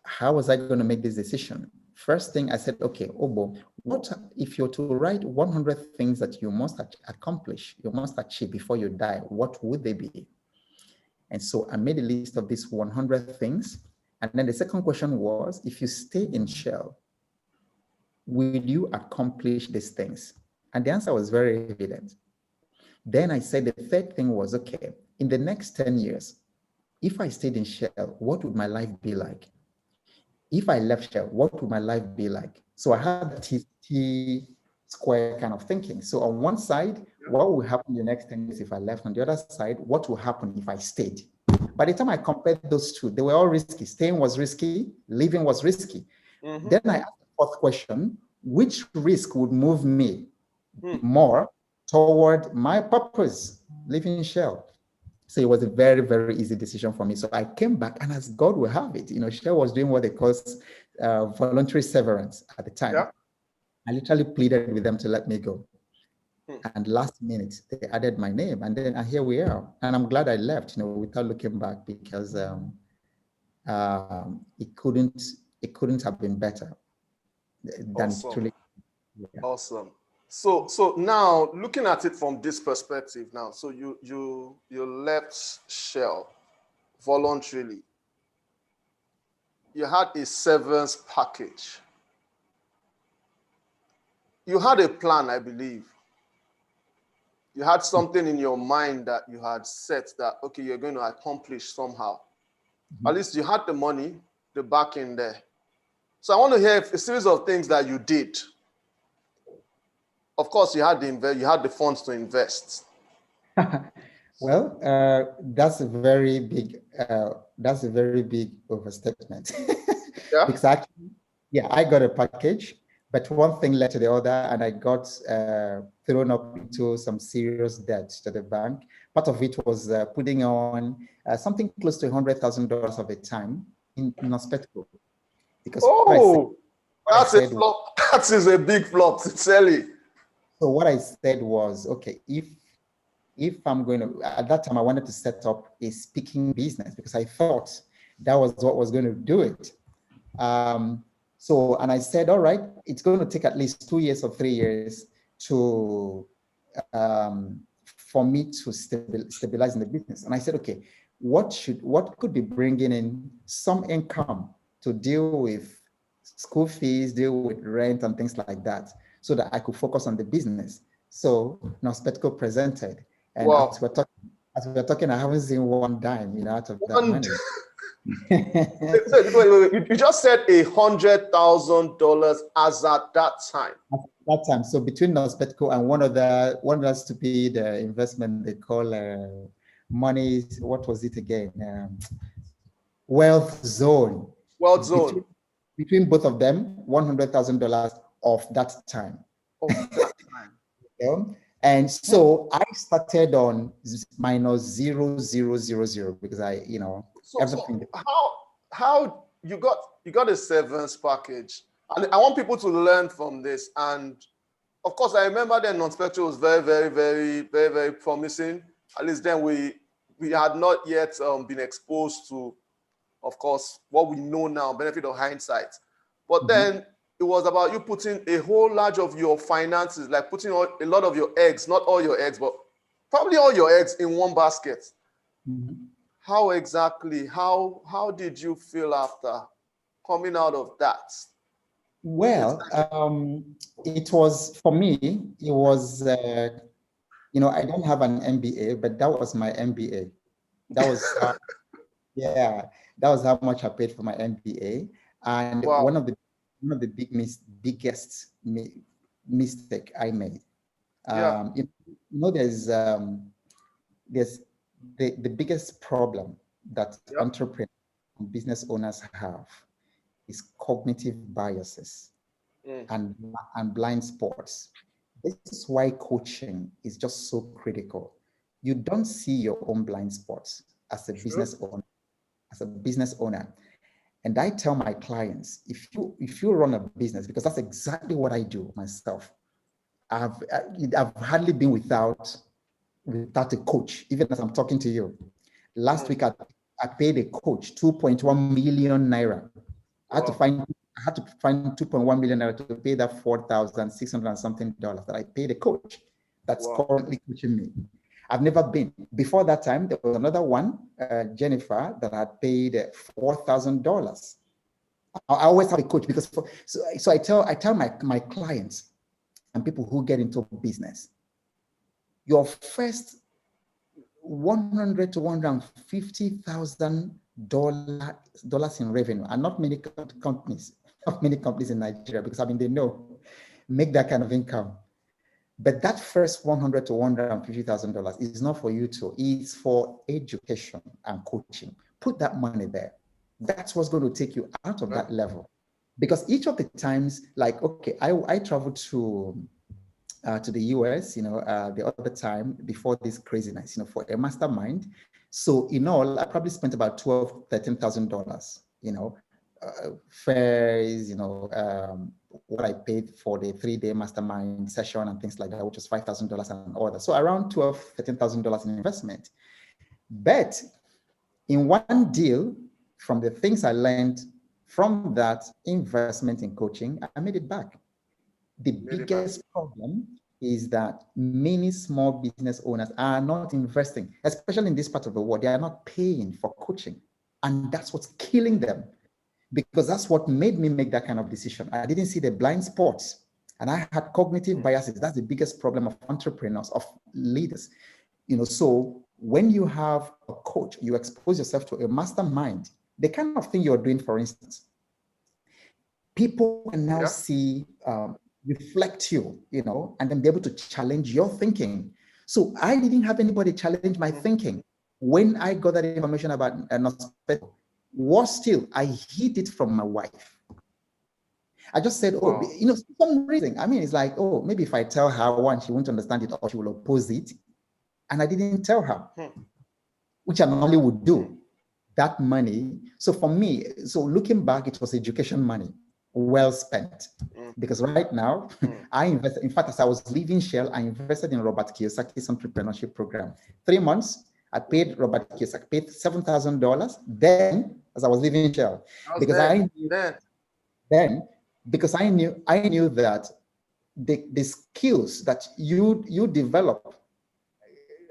How was I going to make this decision? First thing I said, okay, Ogbo, what if you're to write 100 things that you must accomplish, you must achieve before you die, what would they be? And so I made a list of these 100 things. And then the second question was, if you stay in Shell, will you accomplish these things? And the answer was very evident. Then I said the third thing was, okay, in the next 10 years, if I stayed in Shell, what would my life be like? If I left Shell, what would my life be like? So I had the T square kind of thinking. So on one side, what will happen in the next 10 years if I left? On the other side, what will happen if I stayed? By the time I compared those two, they were all risky. Staying was risky, leaving was risky. Then I asked the fourth question, which risk would move me more toward my purpose, leaving Shell? So it was a very, very easy decision for me. So I came back, and as God will have it, Shell was doing what they call voluntary severance at the time. Yeah. I literally pleaded with them to let me go. And last minute, they added my name, and then here we are. And I'm glad I left, without looking back, because it couldn't have been better than Awesome. truly. Yeah. Awesome. So now looking at it from this perspective now, so you left Shell voluntarily. You had a severance package. You had a plan, I believe. You had something in your mind that you had set that, okay, you're going to accomplish somehow. At least you had the money, the backing there. So I want to hear a series of things that you did. Of course, you had the funds to invest. Well, that's a very big overstatement. Yeah. Because actually, I got a package, but one thing led to the other, and I got thrown up into some serious debt to the bank. Part of it was putting on something close to $100,000 of a time in hospital. Because that's a flop. That is a big flop, sincerely. So what I said was, okay, if I'm going to, at that time, I wanted to set up a speaking business because I thought that was what was going to do it. And I said, all right, it's going to take at least 2 years or 3 years to, for me to stabilize in the business. And I said, okay, what could be bringing in some income to deal with school fees, deal with rent and things like that, so that I could focus on the business. So Nospetco presented. And as we're talking, I haven't seen one dime, out of that money. Wait. You just said $100,000 as at that time. At that time. So between Nospetco and one of the stupid investment they call money, what was it again? Wealth Zone. Wealth Zone. Between both of them, $100,000 of that time. And so I started on -0,000 because everything. So how you got a severance package, and I want people to learn from this. And of course, I remember then non-spectral was very, very, very, very, very promising. At least then we had not yet been exposed to, of course, what we know now, benefit of hindsight. But then it was about you putting a whole large of your finances, like putting a lot of your eggs, not all your eggs, but probably all your eggs in one basket. Mhm. How exactly, how did you feel after coming out of that? Well, it was, for me, it was, I don't have an MBA, but that was my MBA. That was, yeah, that was how much I paid for my MBA. And Wow. one of the biggest mistake I made. Yeah. There's the biggest problem that Yep. entrepreneurs and business owners have is cognitive biases Mm. and blind spots. This is why coaching is just so critical. You don't see your own blind spots as a True. business owner. And I tell my clients, if you run a business, because that's exactly what I do myself. I've hardly been without a coach, even as I'm talking to you. Last week, I paid a coach 2.1 million naira. I had to find 2.1 million naira to pay that 4,600 and something dollars that I paid a coach that's currently coaching me. I've never been. Before that time, there was another one, Jennifer, that had paid $4,000. I always have a coach because so I tell my clients and people who get into business, your first $100,000 to $150,000 in revenue, and not many companies in Nigeria, because they know make that kind of income. But that first $100,000 to $150,000 is not for you to. It's for education and coaching. Put that money there. That's what's going to take you out of that level. Because each of the times, like, okay, I traveled to the US, the other time before this craziness, for a mastermind. So in all, I probably spent about $12,000, $13,000, fares, what I paid for the 3-day mastermind session and things like that, which was $5,000 and all that. So around $12,000, $13,000 in investment. But in one deal, from the things I learned from that investment in coaching, I made it back. The biggest problem is that many small business owners are not investing, especially in this part of the world. They are not paying for coaching. And that's what's killing them, because that's what made me make that kind of decision. I didn't see the blind spots, and I had cognitive biases. That's the biggest problem of entrepreneurs, of leaders. So when you have a coach, you expose yourself to a mastermind, the kind of thing you're doing, for instance, people can now see, reflect you, and then be able to challenge your thinking. So I didn't have anybody challenge my thinking. When I got that information about was still, I hid it from my wife. I just said, some reason. It's like, maybe if I tell her one, she won't understand it, or she will oppose it. And I didn't tell her, which I normally would do. That money. So for me, looking back, it was education money. Well spent, because right now I invested. In fact, as I was leaving Shell, I invested in Robert Kiyosaki's entrepreneurship program. 3 months, I paid Robert Kiyosaki, paid $7,000. Then, as I was leaving Shell, because I knew that the skills that you develop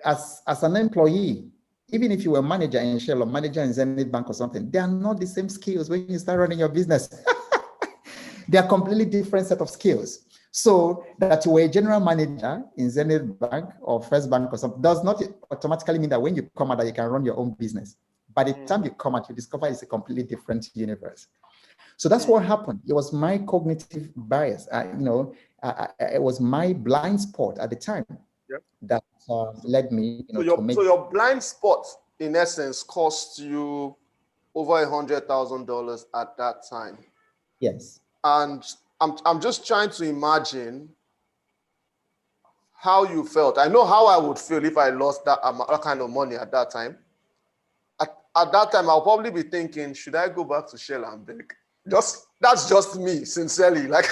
as an employee, even if you were a manager in Shell or manager in Zenith Bank or something, they are not the same skills when you start running your business. They are completely different set of skills. So that you were a general manager in Zenith Bank or First Bank or something does not automatically mean that when you come out that you can run your own business. By the time you come out, you discover it's a completely different universe. So that's what happened. It was my cognitive bias. It was my blind spot at the time that led me. So your blind spot, in essence, cost you over $100,000 at that time. Yes. And I'm just trying to imagine how you felt. I know how I would feel if I lost that kind of money at that time. At that time, I'll probably be thinking, should I go back to Shell and beg? That's just me, sincerely. Like,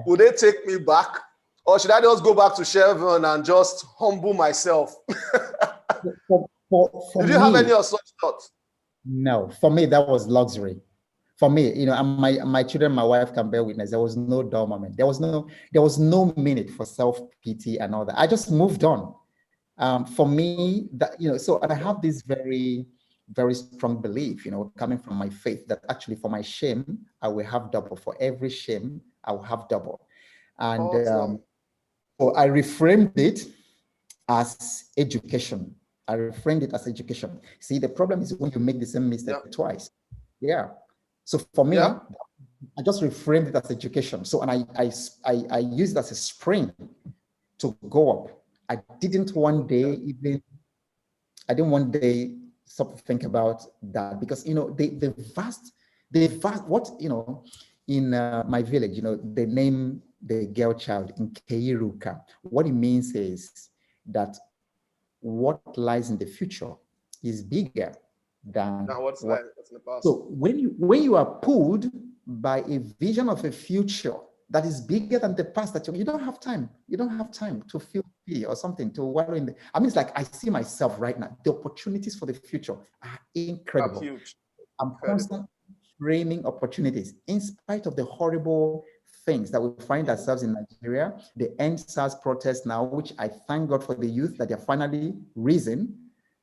would they take me back? Or should I just go back to Chevron and just humble myself? Did you have any of such thoughts? No, for me, that was luxury. For me, my children, my wife can bear witness. There was no dull moment. There was no minute for self-pity and all that. I just moved on. For me, that, so, and I have this very, very strong belief, coming from my faith, that actually for my shame, I will have double. For every shame, I will have double. And Awesome. so I reframed it as education. I reframed it as education. See, the problem is when you make the same mistake twice. Yeah. So for me, I just reframed it as education. So, and I used it as a spring to go up. I didn't one day stop to think about that, because the vast, what in my village, they name the girl child in Keiruka. What it means is that what lies in the future is bigger than what's in the past. So when you are pulled by a vision of a future that is bigger than the past, that you don't have time. You don't have time to feel fear or something, to wallow in the, I mean, it's like I see myself right now. The opportunities for the future are incredible. Huge. I'm constantly framing opportunities in spite of the horrible things that we find ourselves in Nigeria. The End SARS protests now, which I thank God for the youth that they're finally risen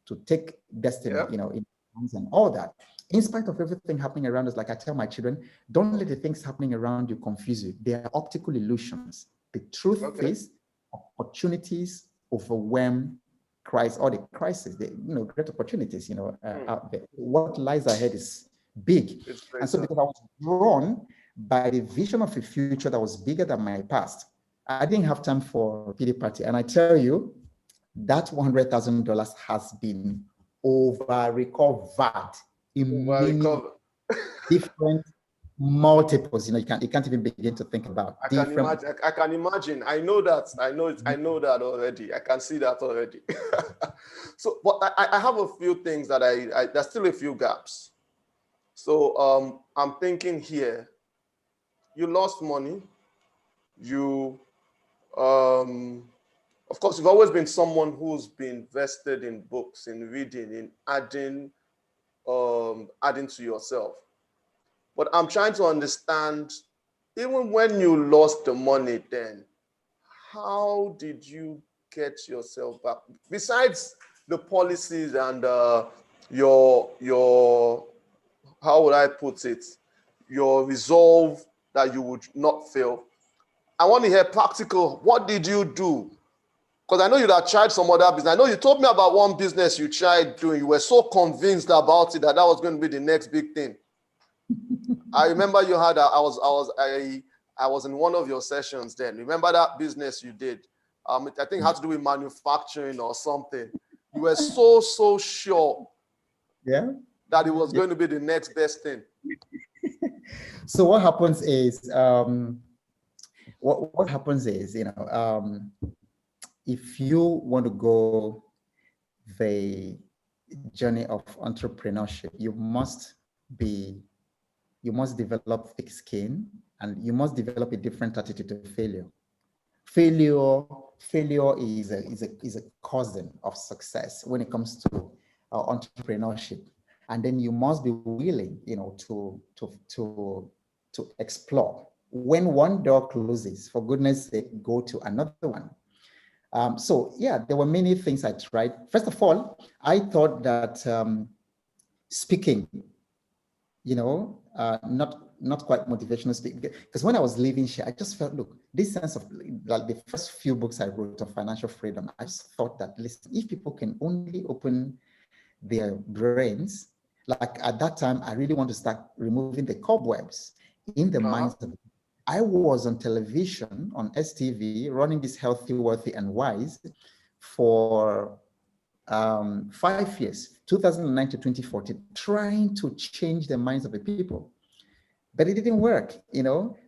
to take destiny, in hands and all that. In spite of everything happening around us, like I tell my children, don't let the things happening around you confuse you. They are optical illusions. The truth is, opportunities overwhelm Christ, or the crisis, the great opportunities, out there. What lies ahead is big. And so because I was drawn by the vision of a future that was bigger than my past, I didn't have time for pity party. And I tell you, that $100,000 has been over recovered in many different multiples. You can't even begin to think about. I can imagine. I know that. I know that already. I can see that already. So, but I have a few things that there's still a few gaps. So I'm thinking here. You lost money. You, of course, you've always been someone who's been vested in books, in reading, in adding to yourself. But I'm trying to understand, even when you lost the money then, how did you get yourself back? Besides the policies and your, how would I put it, your resolve that you would not fail. I want to hear practical. What did you do? Because I know you'd have tried some other business. I know you told me about one business you tried doing. You were so convinced about it that was going to be the next big thing. I remember you had. I was in one of your sessions then. Remember that business you did? I think it had to do with manufacturing or something. You were so sure. That it was going to be the next best thing. So what happens is, what happens is, if you want to go the journey of entrepreneurship, you must develop thick skin, and you must develop a different attitude to failure. Failure is a cousin of success when it comes to entrepreneurship. And then you must be willing, to explore. When one door closes, for goodness sake, go to another one. So yeah, there were many things I tried. First of all, I thought that speaking, not quite motivational speaking, because when I was leaving here, I just felt, look, this sense of, like, the first few books I wrote on financial freedom, I just thought that, listen, if people can only open their brains, like at that time, I really want to start removing the cobwebs in the minds of. I was on television, on STV, running this Healthy, Wealthy, and Wise for 5 years, 2009 to 2014, trying to change the minds of the people. But it didn't work,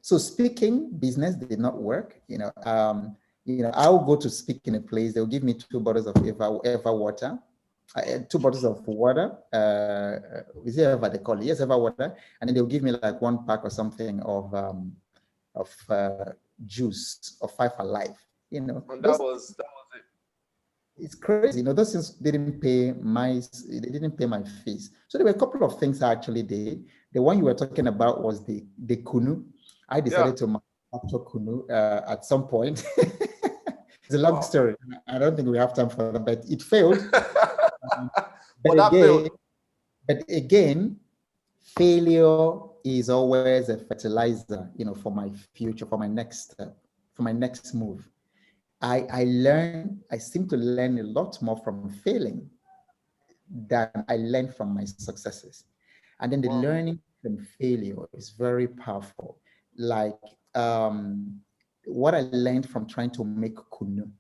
So speaking business did not work, I'll go to speak in a place, they'll give me 2 bottles of Eva water. 2 bottles of water, is it Eva they call it? Yes, Eva water. And then they'll give me like 1 pack or something of juice of 5 Alive, And that was it. It's crazy, those things didn't pay my fees. So there were a couple of things I actually did. The one you were talking about was the kunu. I decided to manufacture kunu at some point. It's a long story. I don't think we have time for that, but it failed. But that failed. But again, failure is always a fertilizer, for my future, for my next step, for my next move. I seem to learn a lot more from failing than I learned from my successes. And then the learning from failure is very powerful. Like what I learned from trying to make kunu,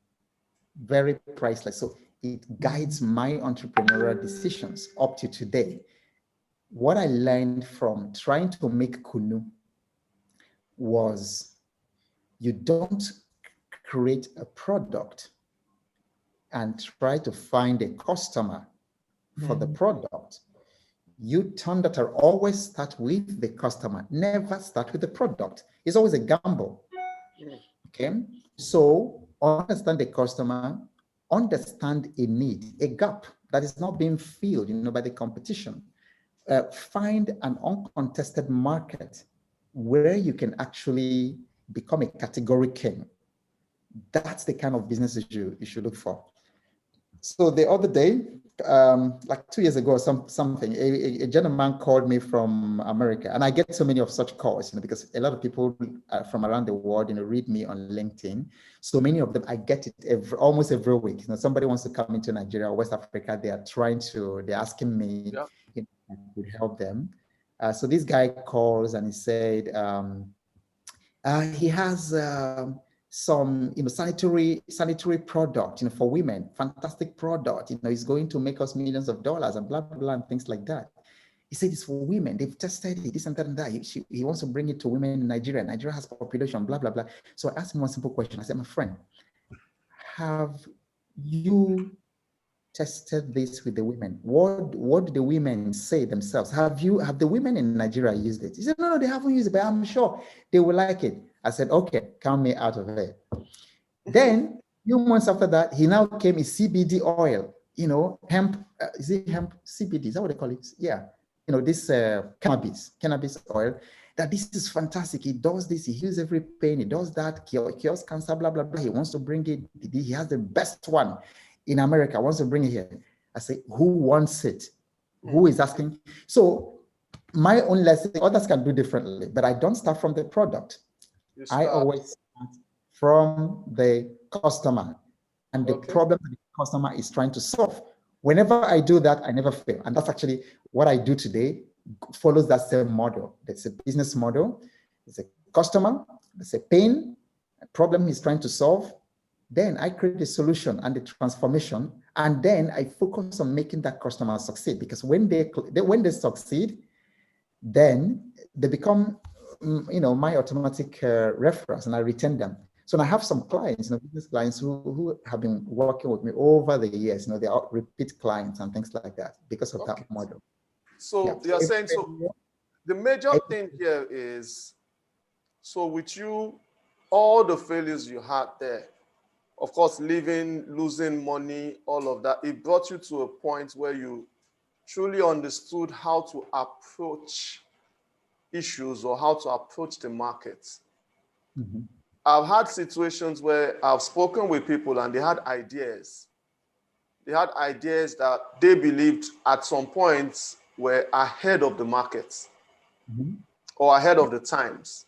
very priceless. So it guides my entrepreneurial decisions up to today. What I learned from trying to make kunu was you don't create a product and try to find a customer for the product. You turn that are always start with the customer, never start with the product. It's always a gamble. Okay, so understand the customer, understand a need, a gap that is not being filled, by the competition. Find an uncontested market where you can actually become a category king. That's the kind of businesses you should look for. So the other day, like 2 years ago or something, a gentleman called me from America, and I get so many of such calls, because a lot of people from around the world, read me on LinkedIn. So many of them, I get it almost every week. Somebody wants to come into Nigeria or West Africa. They're asking me if I could help them. So this guy calls and he said he has some sanitary product for women, fantastic product, he's going to make us millions of dollars and blah blah blah and things like that. He said it's for women, they've tested it, this and that and that. He wants to bring it to women in Nigeria. Nigeria has population, blah blah blah. So I asked him one simple question. I said, my friend, have you tested this with the women? What do the women say themselves? Have the women in Nigeria used it? He said, no, they haven't used it, but I'm sure they will like it. I said, okay, count me out of it. Then a few months after that, he now came in CBD oil, hemp, is it hemp? CBD, is that what they call it? Yeah. This cannabis oil, that this is fantastic. He does this, he heals every pain, he does that, cures cancer, blah, blah, blah. He wants to bring it. He has the best one in America, wants to bring it here. I say, who wants it? Who is asking? So my own lesson, others can do differently, but I don't start from the product. I always start from the customer and the problem that the customer is trying to solve. Whenever I do that, I never fail. And that's actually what I do today, follows that same model. It's a business model. It's a customer, it's a pain, a problem he's trying to solve. Then I create the solution and the transformation, and then I focus on making that customer succeed. Because when they succeed, then they become my automatic reference, and I retain them. So I have some clients, business clients who have been working with me over the years. They are repeat clients and things like that because of that model. So you're saying, the major thing here is, so with you, all the failures you had there, of course, losing money, all of that, it brought you to a point where you truly understood how to approach issues or how to approach the market. Mm-hmm. I've had situations where I've spoken with people and they had ideas. They had ideas that they believed at some points were ahead of the market, mm-hmm, or ahead of the times.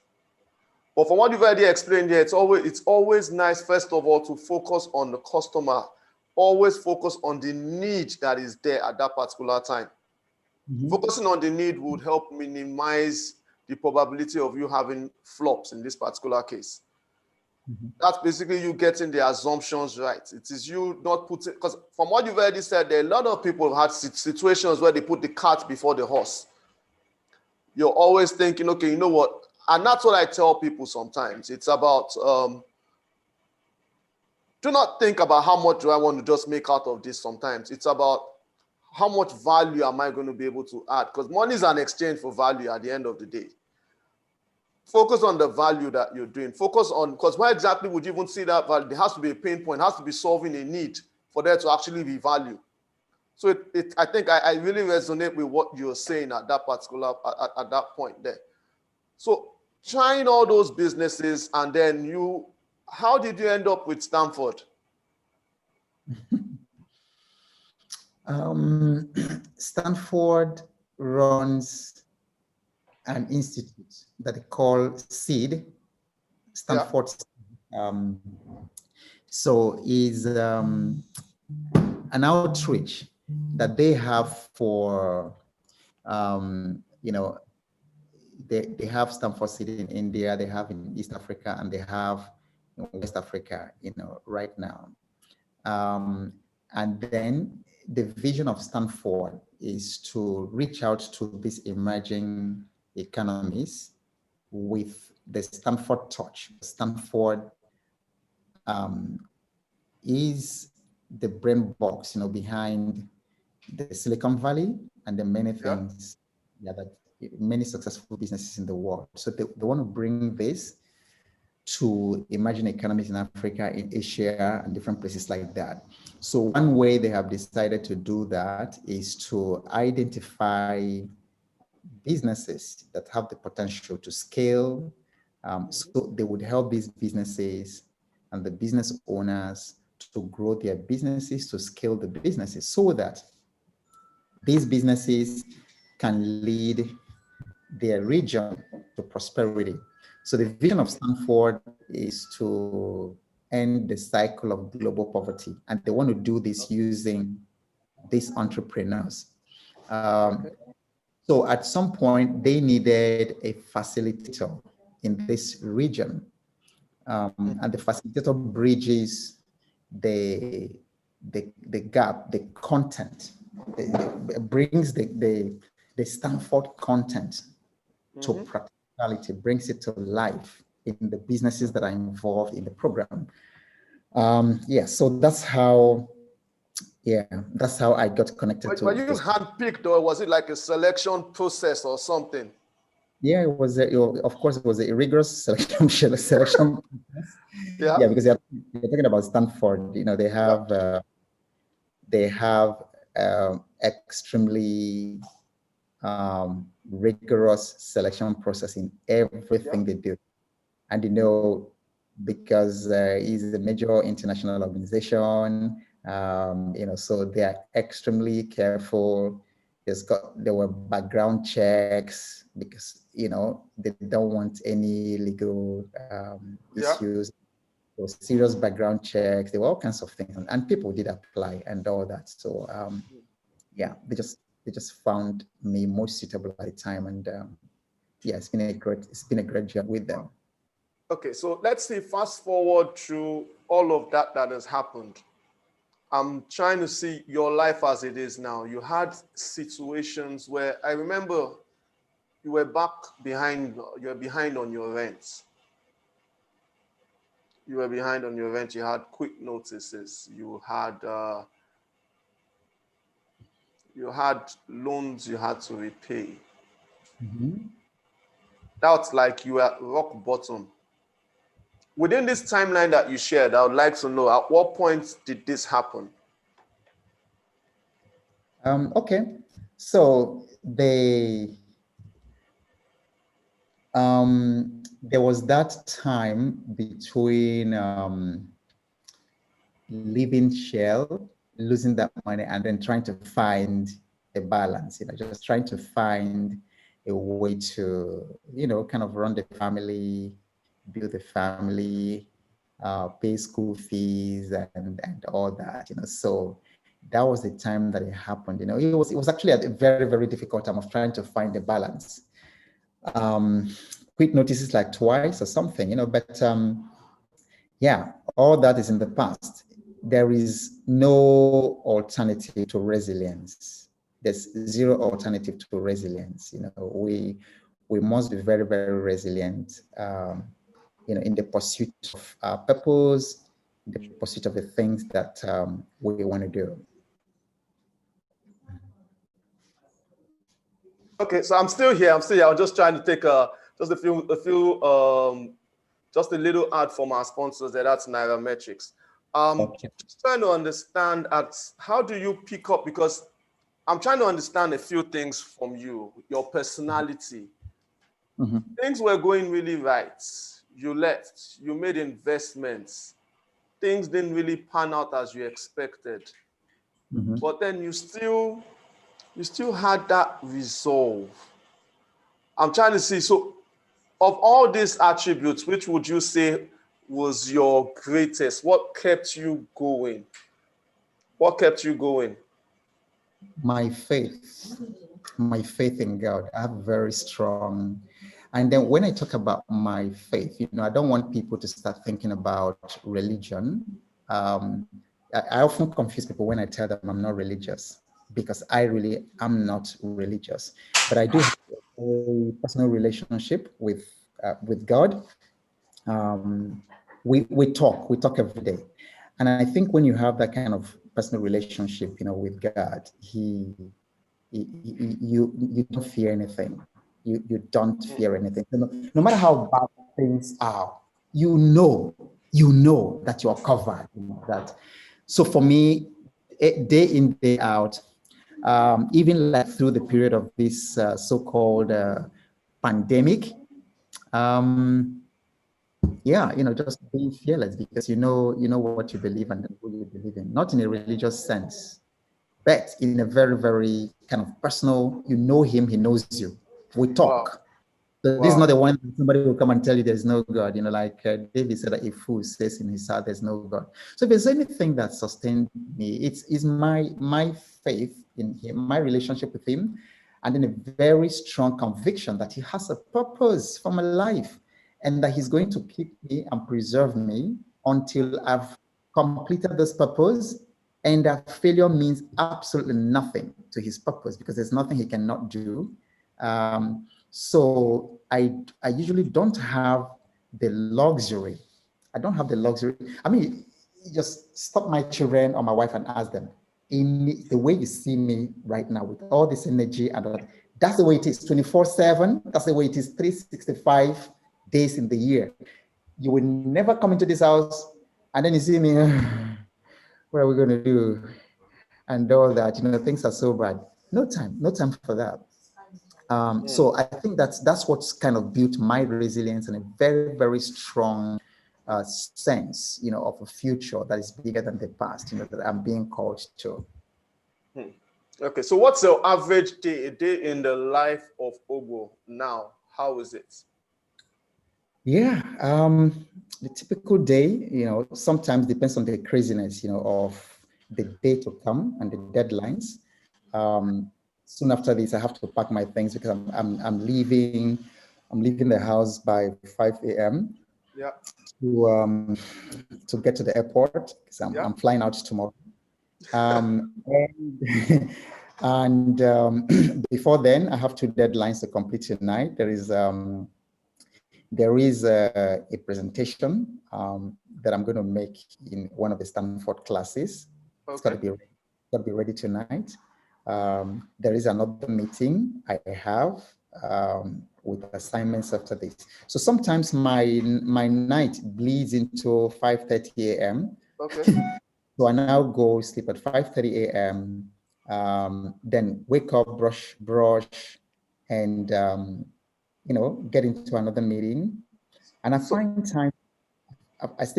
But from what you've already explained here, it's always nice, first of all, to focus on the customer. Always focus on the need that is there at that particular time. Mm-hmm. Focusing on the need would help minimize the probability of you having flops in this particular case. Mm-hmm. That's basically you getting the assumptions right. It is you not putting, because from what you've already said, there are a lot of people who had situations where they put the cart before the horse. You're always thinking, okay, you know what? And that's what I tell people sometimes. It's about, do not think about how much do I want to just make out of this sometimes. It's about how much value am I going to be able to add? Because money is an exchange for value at the end of the day. Focus on the value that you're doing. Focus on, because where exactly would you even see that value? There has to be a pain point. It has to be solving a need for there to actually be value. So I think I really resonate with what you're saying at that particular, at that point there. So trying all those businesses, and then how did you end up with Stanford? Stanford runs an institute that they call SEED, Yeah. Stanford. So is an outreach that they have for, they have Stanford City in India, they have in East Africa, and they have in West Africa, right now. And then the vision of Stanford is to reach out to these emerging economies with the Stanford touch. Stanford is the brain box, behind the Silicon Valley and the many Yeah. things, that many successful businesses in the world. So they want to bring this to emerging economies in Africa, in Asia, and different places like that. So one way they have decided to do that is to identify businesses that have the potential to scale. So they would help these businesses and the business owners to grow their businesses, to scale the businesses, so that these businesses can lead their region to prosperity. So the vision of Stanford is to end the cycle of global poverty, and they want to do this using these entrepreneurs. So at some point, they needed a facilitator in this region, and the facilitator bridges the gap, the content, brings the Stanford content to practicality, brings it to life in the businesses that are involved in the program. So that's how I got connected to Were you this. handpicked, or was it like a selection process or something? Yeah, it was. Of course, it was a rigorous selection process. Yeah. Yeah, because you're talking about Stanford. They have extremely rigorous selection process in everything they do, and because it's a major international organization, so they are extremely careful. There were background checks because they don't want any legal issues. There were serious background checks. There were all kinds of things, and people did apply and all that. So they just found me most suitable at the time, and it's been a great job with them. Okay, so let's see, fast forward through all of that has happened. I'm trying to see your life as it is now. You had situations where I remember you were behind on your rent. You were behind on your rent. You had quick notices. You had loans you had to repay. That's like you were at rock bottom. Within this timeline that you shared, I would like to know, at what point did this happen? Okay, so there was that time between leaving Shell, losing that money, and then trying to find a balance, just trying to find a way to, kind of run the family, build a family, pay school fees and all that, so that was the time that it happened. It was actually a very, very difficult time of trying to find the balance. Quick notices like twice or something, but all that is in the past. There is no alternative to resilience. There's zero alternative to resilience. We must be very, very resilient, in the pursuit of our purpose, in the pursuit of the things that we want to do. Okay, so I'm still here. I'm just trying to take just a little ad from our sponsors there. That's Nairametrics. Okay. Just trying to understand how do you pick up, because I'm trying to understand a few things from you, your personality. Things were going really right. You left, you made investments, things didn't really pan out as you expected, but then you still had that resolve. I'm trying to see, so of all these attributes, which would you say was your greatest? What kept you going? What kept you going? My faith in God. I have very strong. And then when I talk about my faith, I don't want people to start thinking about religion. I often confuse people when I tell them I'm not religious, because I really am not religious. But I do have a personal relationship with God. We talk every day, and I think when you have that kind of personal relationship, with God, you don't fear anything. You don't fear anything. No matter how bad things are, you know that you are covered. That. So for me, day in, day out, even like through the period of this so-called pandemic, yeah, just being fearless, because you know what you believe and who you believe in, not in a religious sense, but in a very, very kind of personal. You know him, he knows you. We Wow. talk. So this is not the one that somebody will come and tell you there's no God. Like David said, that a fool says in his heart there's no God. So if there's anything that sustained me, it's my faith in him, my relationship with him, and then a very strong conviction that he has a purpose for my life, and that he's going to keep me and preserve me until I've completed this purpose, and that failure means absolutely nothing to his purpose, because there's nothing he cannot do. So I usually don't have the luxury. I don't have the luxury. I mean, just stop my children or my wife and ask them, in the way you see me right now with all this energy, and that's the way it is 24/7. That's the way it is 365 days in the year. You will never come into this house and then you see me, what are we going to do? And all that, things are so bad. No time for that. So I think that's what's kind of built my resilience, and a very, very strong sense, of a future that is bigger than the past, that I'm being called to. Okay, so what's your average day, a day in the life of Ogbo now? How is it? Yeah, the typical day, sometimes depends on the craziness, of the day to come and the deadlines. Soon after this, I have to pack my things, because I'm leaving the house by 5 a.m. Yeah. To get to the airport, because I'm flying out tomorrow. And before then, I have 2 deadlines to complete tonight. There is a presentation that I'm going to make in one of the Stanford classes. Okay. It's got to be ready tonight. There is another meeting I have with assignments after this. So sometimes my night bleeds into 5:30 a.m. Okay. So I now go sleep at 5:30 a.m. Then wake up, brush, and get into another meeting. And I still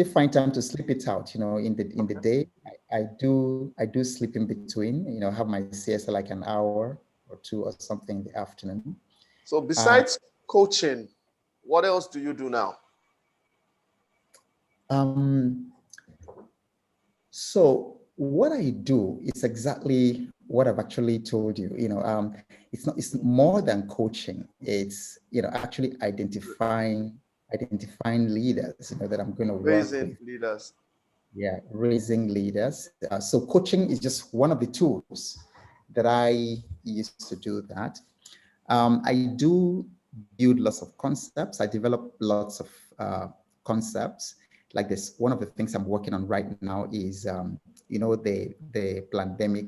find time to sleep it out. In the day, I do sleep in between. Have my siesta like an hour or 2 or something in the afternoon. So besides coaching, what else do you do now? So what I do is exactly what I've actually told you. It's more than coaching. It's actually identifying leaders that I'm going to work with. Leaders. Yeah, raising leaders. So coaching is just one of the tools that I used to do that. I do build lots of concepts. I develop lots of concepts. Like this, one of the things I'm working on right now is, the pandemic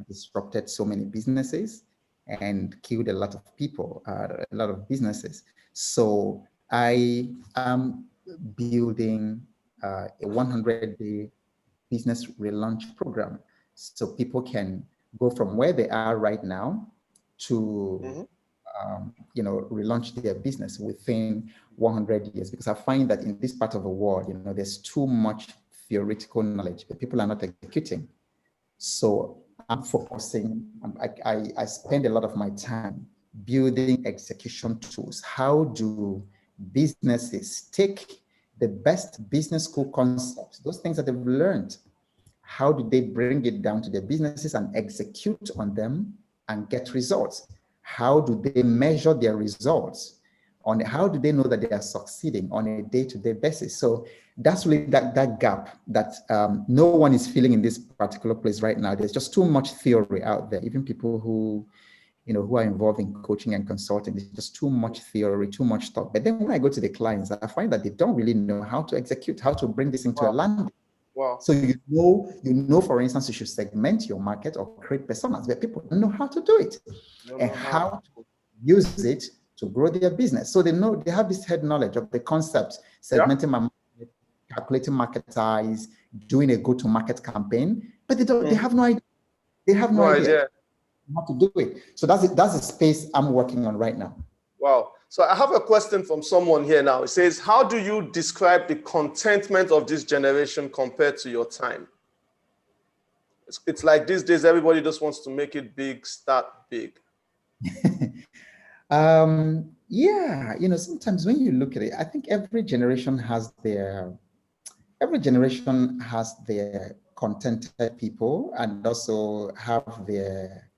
disrupted so many businesses and killed a lot of people, a lot of businesses. So I am building a 100-day business relaunch program, so people can go from where they are right now to relaunch their business within 100 years. Because I find that in this part of the world, there's too much theoretical knowledge, but people are not executing. So I'm focusing, I spend a lot of my time building execution tools. How do businesses take the best business school concepts, those things that they've learned, how do they bring it down to their businesses and execute on them and get results? How do they measure their results? How do they know that they are succeeding on a day-to-day basis? So that's really that gap that no one is feeling in this particular place right now. There's just too much theory out there. Even people who are involved in coaching and consulting, there's just too much theory, too much talk. But then when I go to the clients, I find that they don't really know how to execute, how to bring this into a land. Wow. So for instance, you should segment your market or create personas, but people don't know how to do it and how to use it to grow their business. So they have this head knowledge of the concept, segmenting my market, calculating market size, doing a go-to-market campaign, but they have no idea. They have no idea how to do it. So that's the space I'm working on right now. Wow. So I have a question from someone here now. It says, how do you describe the contentment of this generation compared to your time? It's like these days, everybody just wants to make it big, start big. Yeah, sometimes when you look at it, I think every generation has their contented people, and also have their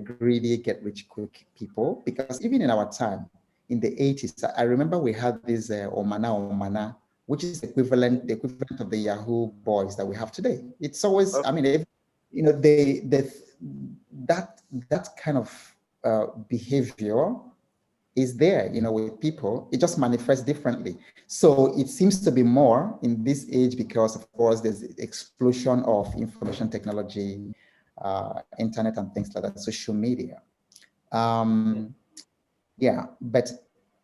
greedy, get rich quick people. Because even in our time, in the 80s, I remember we had this Omana, which is the equivalent of the Yahoo boys that we have today. It's always, that kind of behavior is there, with people. It just manifests differently. So it seems to be more in this age because, of course, there's the explosion of information technology, internet and things like that, social media. Yeah, but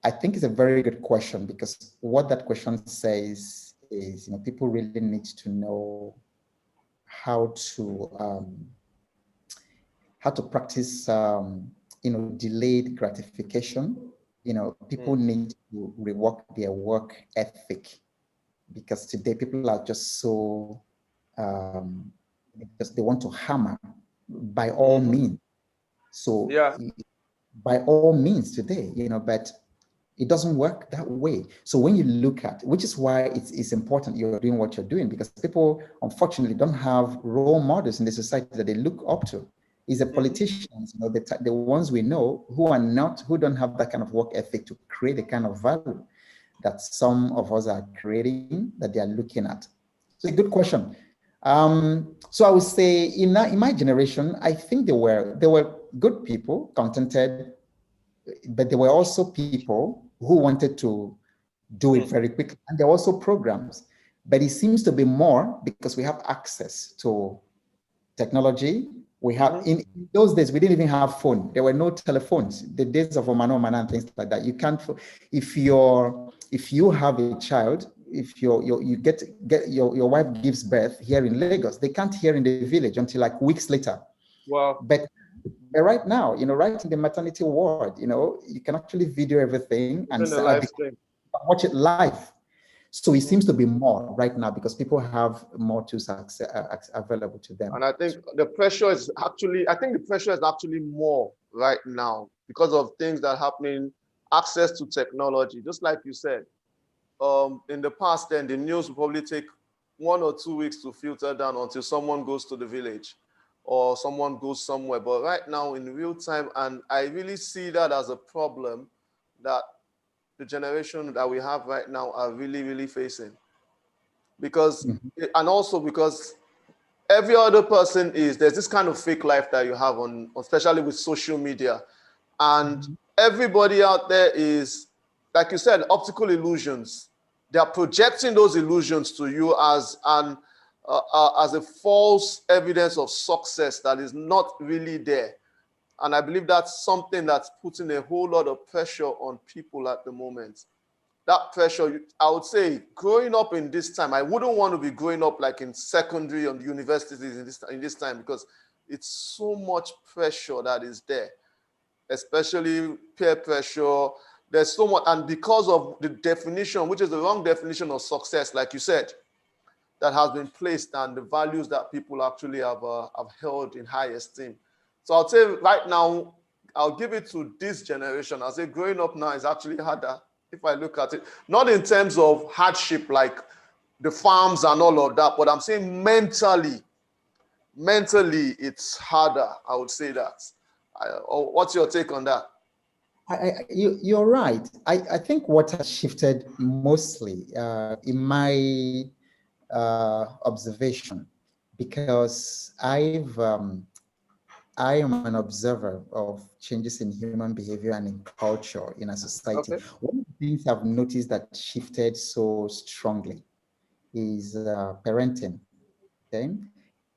I think it's a very good question, because what that question says is, people really need to know how to practice, delayed gratification. People need to rework their work ethic, because today people are just so, because they want to hammer by all means. So by all means today, but it doesn't work that way. So when you look at, which is why it's important you're doing what you're doing, because people unfortunately don't have role models in the society that they look up to. Is the politicians, the ones we know who don't have that kind of work ethic to create the kind of value that some of us are creating, that they are looking at. So a good question. So I would say in my generation, I think there were good people, contented, but there were also people who wanted to do it very quickly. And there were also programs, but it seems to be more because we have access to technology. We have, in those days, we didn't even have phone. There were no telephones. The days of Omano and things like that. You can't, if you have a child, if your wife gives birth here in Lagos, they can't hear in the village until like weeks later. Wow. But right now, right in the maternity ward, you can actually video everything and watch it live. So it seems to be more right now because people have more tools available to them. And I think the pressure is actually more right now because of things that are happening, access to technology. Just like you said, in the past, then the news will probably take 1 or 2 weeks to filter down until someone goes to the village or someone goes somewhere. But right now in real time, and I really see that as a problem that the generation that we have right now are really, really facing. Because, and also because every other person there's this kind of fake life that you have on especially with social media. And everybody out there is, like you said, optical illusions. They are projecting those illusions to you as a false evidence of success that is not really there. And I believe that's something that's putting a whole lot of pressure on people at the moment. That pressure, I would say, growing up in this time, I wouldn't want to be growing up like in secondary and universities in this time, because it's so much pressure that is there, especially peer pressure. There's so much, and because of the definition, which is the wrong definition of success, like you said, that has been placed and the values that people actually have held in high esteem. So I'll say right now, I'll give it to this generation. I'll say growing up now is actually harder if I look at it. Not in terms of hardship like the farms and all of that, but I'm saying mentally it's harder. I would say that. What's your take on that? You're right. I think what has shifted mostly in my observation, because I am an observer of changes in human behavior and in culture in a society. Okay. One of the things I've noticed that shifted so strongly is parenting. Okay,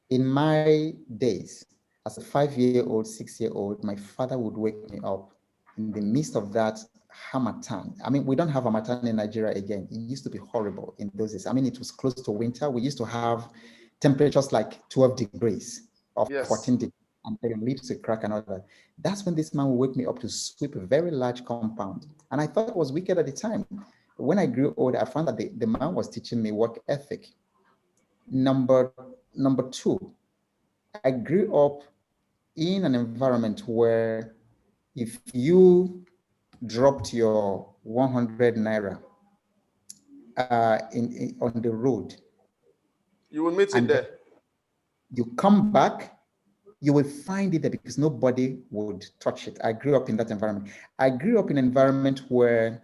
in my days, as a 5-year-old, 6-year-old, my father would wake me up in the midst of that harmattan. I mean, we don't have harmattan in Nigeria again. It used to be horrible in those days. I mean, it was close to winter. We used to have temperatures like 12 degrees or Yes. 14 degrees, and your lips would crack and all that. That's when this man would wake me up to sweep a very large compound. And I thought it was wicked at the time. When I grew older, I found that the man was teaching me work ethic. Number two, I grew up in an environment where if you dropped your 100 naira on the road, You will meet it and there. you come back, you will find it there because nobody would touch it. I grew up in that environment. I grew up in an environment where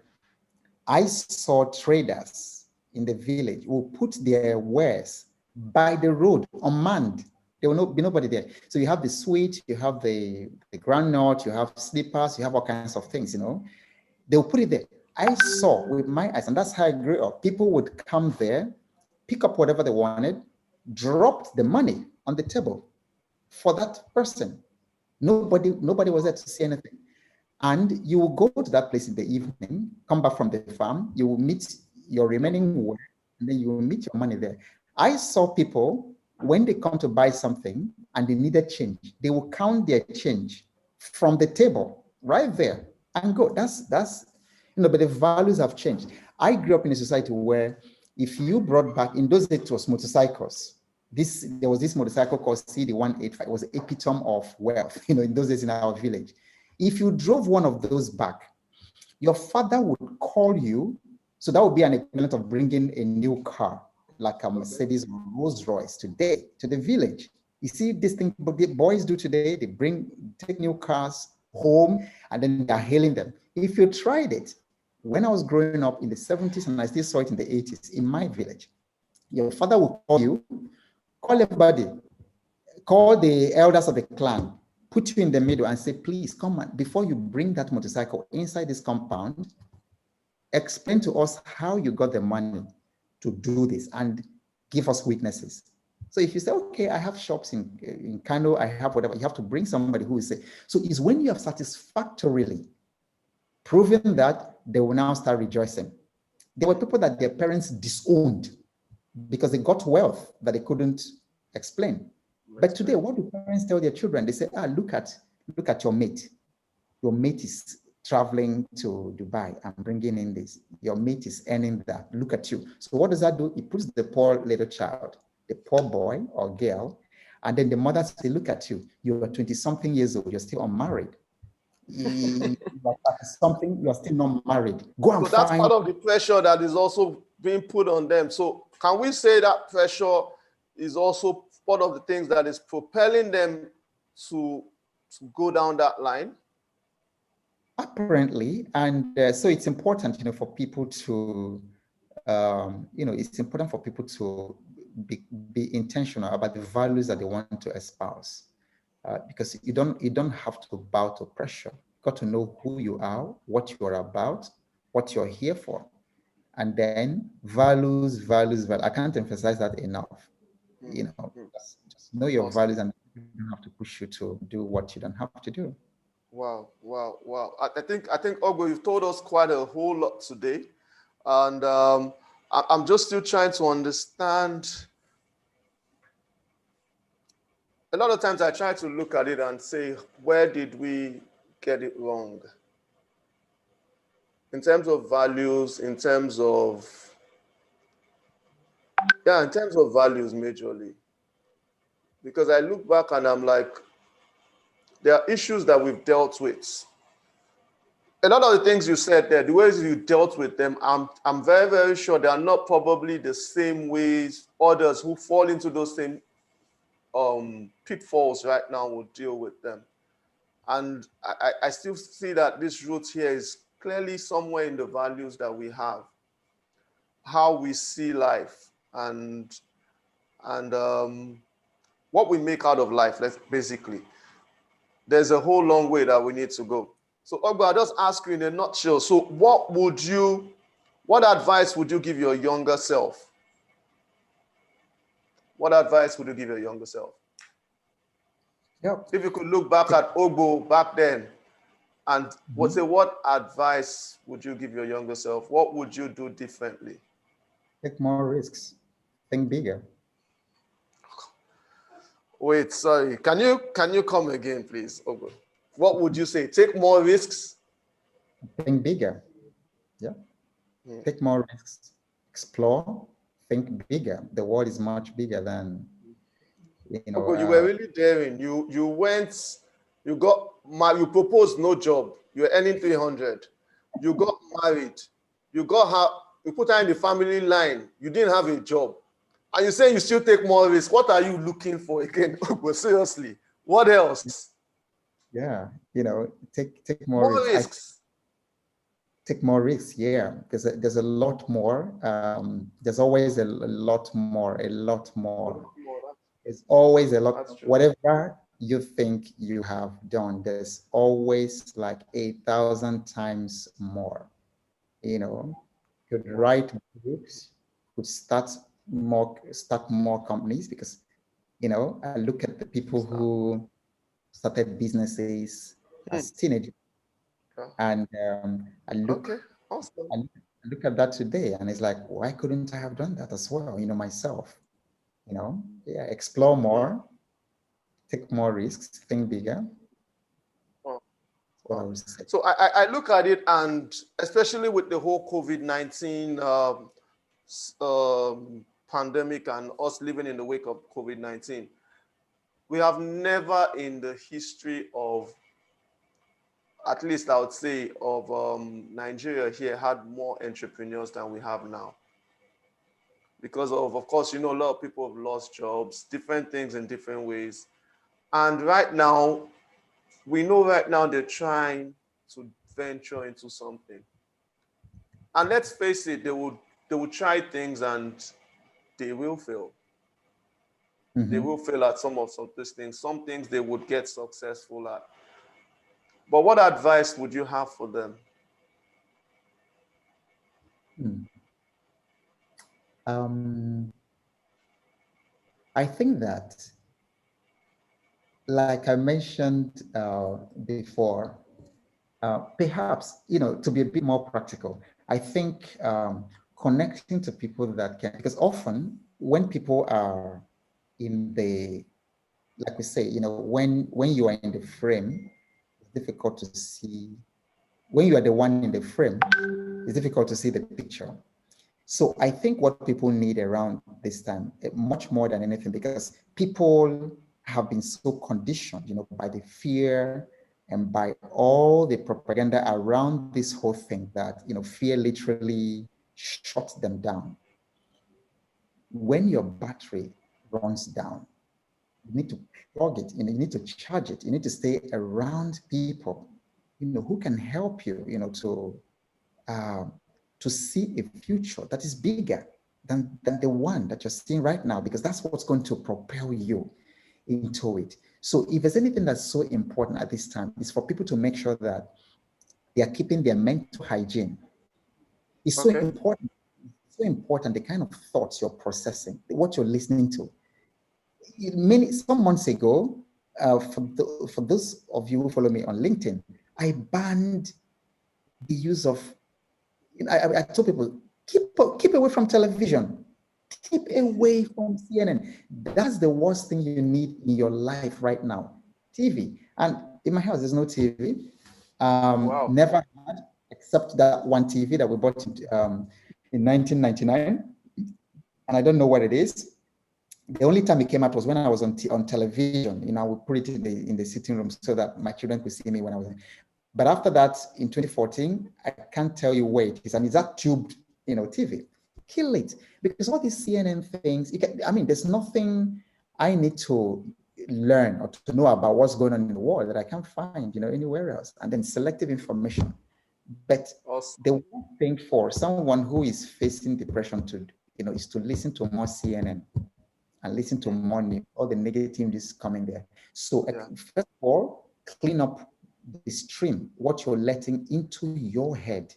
I saw traders in the village who put their wares by the road unmanned. There will be nobody there. So you have the sweet, you have the groundnut, you have slippers, you have all kinds of things, They will put it there. I saw with my eyes, and that's how I grew up. People would come there, pick up whatever they wanted, drop the money on the table for that person. Nobody was there to see anything. And you will go to that place in the evening, come back from the farm, you will meet your remaining work, and then you will meet your money there. I saw people, when they come to buy something and they needed change, they will count their change from the table right there and go. That's but the values have changed. I grew up in a society where if you brought back, in those days it was motorcycles. There was this motorcycle called CD185. It was an epitome of wealth, in those days in our village. If you drove one of those back, your father would call you. So that would be an equivalent of bringing a new car, like a Mercedes or Rolls Royce today to the village. You see this thing the boys do today, they take new cars home and then they're hailing them. If you tried it, when I was growing up in the 70s and I still saw it in the 80s in my village, your father would call you, call everybody, call the elders of the clan, put you in the middle and say, please come on, before you bring that motorcycle inside this compound, explain to us how you got the money to do this and give us witnesses. So if you say, okay, I have shops in Kano, I have whatever, you have to bring somebody who will say, so it's when you have satisfactorily proven that, they will now start rejoicing. There were people that their parents disowned because they got wealth that they couldn't explain. But today, what do parents tell their children? They say, look at your mate. Your mate is traveling to Dubai and bringing in this. Your mate is earning that. Look at you. So what does that do? It puts the poor little child, the poor boy or girl, and then the mother say, look at you. You are 20-something years old. You're still unmarried. You are something. You are still not married. Go and So that's find. part of the pressure that is also being put on them. So can we say that pressure is also part of the things that is propelling them to go down that line? Apparently, and so it's important, for people to, it's important for people to be intentional about the values that they want to espouse, because you don't have to bow to pressure. You've got to know who you are, what you are about, what you're here for, and then values. I can't emphasize that enough. Just know your values, and you don't have to push you to do what you don't have to do. Wow. I think Ogbo, you've told us quite a whole lot today, and I'm just still trying to understand. A lot of times I try to look at it and say, where did we get it wrong? In terms of values, in terms of Yeah, in terms of values, majorly, because I look back and I'm like, there are issues that we've dealt with. A lot of the things you said there, the ways you dealt with them, I'm very, very sure they are not probably the same ways others who fall into those same pitfalls right now will deal with them. And I still see that this root here is clearly somewhere in the values that we have, how we see life, and what we make out of life. Let's basically, there's a whole long way that we need to go. So, Ogbo, I'll just ask you in a nutshell. So, what advice would you give your younger self? What advice would you give your younger self? Yep. If you could look back at Ogbo back then, and what advice would you give your younger self? What would you do differently? Take more risks. Think bigger. Wait, sorry. Can you come again, please, Ogbo? What would you say? Take more risks? Think bigger. Yeah. Take more risks. Explore. Think bigger. The world is much bigger than, Ogbo, you were really daring. You went, you proposed no job. You were earning 300. You got married. You put her in the family line. You didn't have a job. And you say you still take more risks. What are you looking for again? Ogbo, seriously. What else? Yeah, take more risks. Take more risks, yeah, because there's a lot more. There's always a lot more. There's always a lot. Whatever you think you have done, there's always like 8,000 times more. Could write books, could start more companies, because I look at the people who started businesses as teenagers, and I look at that today, and it's like, why couldn't I have done that as well? Myself. Explore more, take more risks, think bigger. So I look at it, and especially with the whole COVID-19 pandemic and us living in the wake of COVID-19, we have never in the history of, at least I would say, of Nigeria here had more entrepreneurs than we have now. Because of course, a lot of people have lost jobs, different things in different ways. And right now, we know right now they're trying to venture into something. And let's face it, they will try things and they will fail. They will fail at some of these things. Some things they would get successful at. But what advice would you have for them? I think that, like I mentioned before, perhaps, to be a bit more practical, I think connecting to people that can, because often when people are in the, like we say, when you are in the frame, it's difficult to see. When you are the one in the frame, it's difficult to see the picture. So I think what people need around this time, much more than anything, because people have been so conditioned, by the fear and by all the propaganda around this whole thing, that, fear literally shuts them down. When your battery runs down, you need to plug it, you need to charge it, you need to stay around people, who can help you, to see a future that is bigger than the one that you're seeing right now, because that's what's going to propel you into it. So if there's anything that's so important at this time, is for people to make sure that they are keeping their mental hygiene. It's so important. It's so important, the kind of thoughts you're processing, what you're listening to. Some months ago, for those of you who follow me on LinkedIn, I banned the use of, I told people, keep away from television, keep away from CNN. That's the worst thing you need in your life right now, TV. And in my house, there's no TV. Wow. Never had, except that one TV that we bought in 1999. and I don't know what it is. The only time it came out was when I was on television. You know, I would put it in the sitting room so that my children could see me when I was. But after that, in 2014, I can't tell you where it is, and it's that tubed, you know, TV. Kill it, because all these CNN things. I mean, there's nothing I need to learn or to know about what's going on in the world that I can't find, you know, anywhere else. And then selective information. But Awesome. the one thing for someone who is facing depression to, you know, is to listen to more CNN and listen to more news, all the negative news coming there. So first of all, clean up the stream, what you're letting into your head.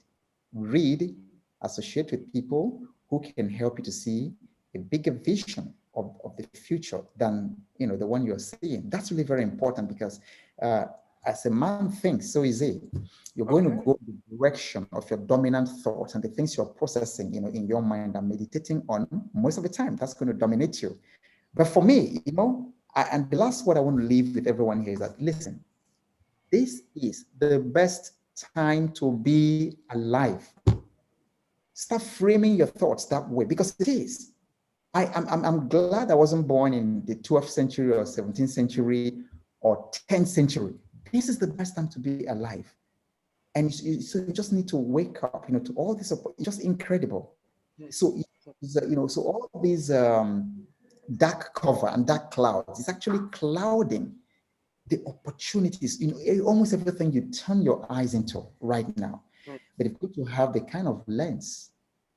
Read, associate with people who can help you to see a bigger vision of the future than, you know, the one you're seeing. That's really very important, because as a man thinks, so is he. You're going to go in the direction of your dominant thoughts and the things you're processing, you know, in your mind and meditating on most of the time. That's going to dominate you. But for me, you know, and the last word I want to leave with everyone here is that, listen, this is the best time to be alive. Start framing your thoughts that way, because it is. I'm glad I wasn't born in the 12th century or 17th century or 10th century. This is the best time to be alive. And so you just need to wake up, you know, to all this. It's just incredible. So, you know, so all these dark cover and dark clouds, it's actually clouding the opportunities, you know, almost everything you turn your eyes into right now. But it's good to have the kind of lens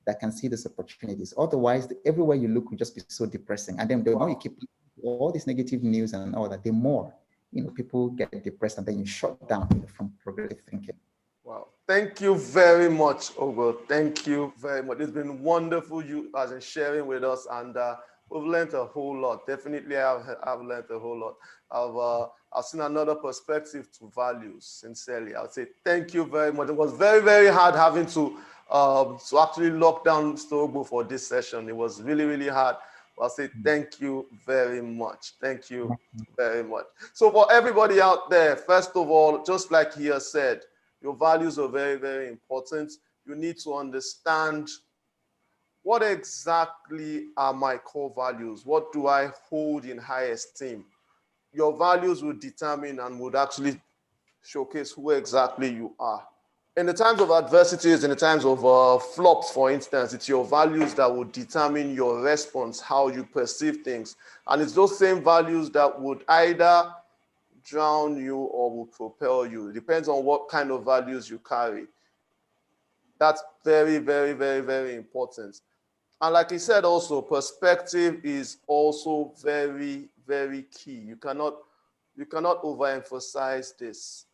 that can see these opportunities. Otherwise, everywhere you look will just be so depressing. And then the more you keep all this negative news and all that, the more, you know, people get depressed, and then you shut down, you know, from progressive thinking. Wow. Thank you very much, Ogbo. Thank you very much. It's been wonderful you as in sharing with us, and we've learned a whole lot. Definitely, I've learned a whole lot. I've seen another perspective to values, sincerely. I would say thank you very much. It was very, very hard having to actually lock down Mr. Ogbo for this session. It was really, really hard. I'll say thank you very much. Thank you very much. So for everybody out there, first of all, just like he has said, your values are very, very important. You need to understand, what exactly are my core values? What do I hold in high esteem? Your values will determine and would actually showcase who exactly you are. In the times of adversities, in the times of flops, for instance, it's your values that will determine your response, how you perceive things. And it's those same values that would either drown you or will propel you. It depends on what kind of values you carry. That's very, very, very, very important. And like he said also, perspective is also very, very key. You cannot overemphasize this.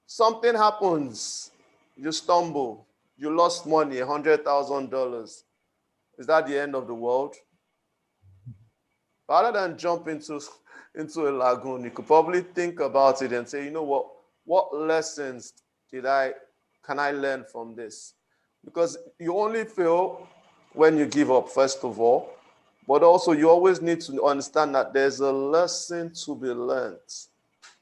Something happens, you stumble, you lost money, $100,000. Is that the end of the world? Rather than jump into a lagoon, you could probably think about it and say, you know what lessons can I learn from this? Because you only fail when you give up, first of all, but also you always need to understand that there's a lesson to be learned.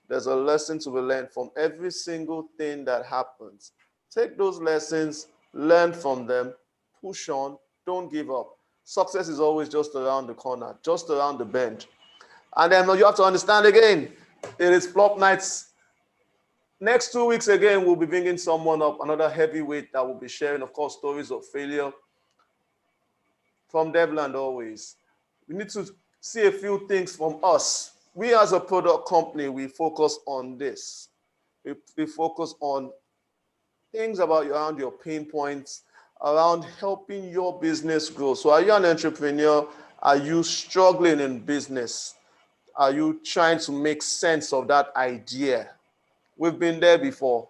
There's a lesson to be learned from every single thing that happens. Take those lessons, learn from them, push on, don't give up. Success is always just around the corner, just around the bend. And then you have to understand again, it is Flawp Nights. Next 2 weeks again, we'll be bringing someone up, another heavyweight that will be sharing, of course, stories of failure from Devland always. We need to see a few things from us. We as a product company, we focus on this. We focus on things around your pain points, around helping your business grow. So are you an entrepreneur? Are you struggling in business? Are you trying to make sense of that idea? We've been there before.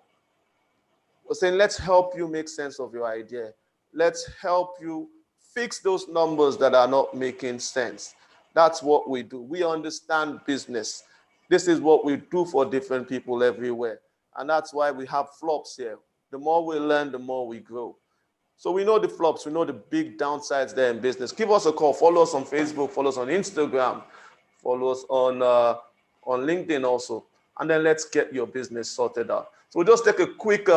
We're saying, let's help you make sense of your idea. Let's help you fix those numbers that are not making sense. That's what we do. We understand business. This is what we do for different people everywhere. And that's why we have flops here. The more we learn, the more we grow. So we know the flops, we know the big downsides there in business. Give us a call. Follow us on Facebook, follow us on Instagram, follow us on LinkedIn also. and then let's get your business sorted out. So we'll just take a quick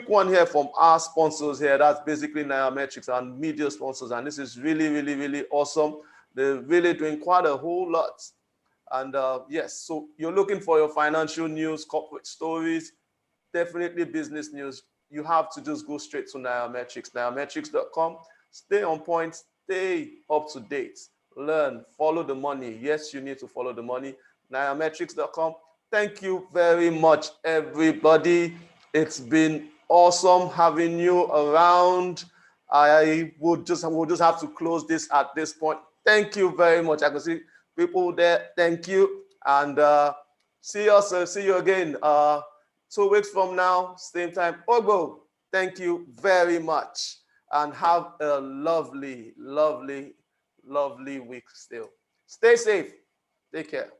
one here from our sponsors here. That's basically Nairametrics and media sponsors. And this is really, really, really awesome. They're really doing quite a whole lot. And yes, so you're looking for your financial news, corporate stories, definitely business news. You have to just go straight to Nairametrics, nairametrics.com. Stay on point, stay up to date, learn, follow the money. Yes, you need to follow the money. Nairametrics.com. Thank you very much, everybody. It's been awesome having you around. We'll just have to close this at this point. Thank you very much. I can see people there. Thank you. And see you again 2 weeks from now, same time. Ogbo, thank you very much. And have a lovely, lovely, lovely week still. Stay safe. Take care.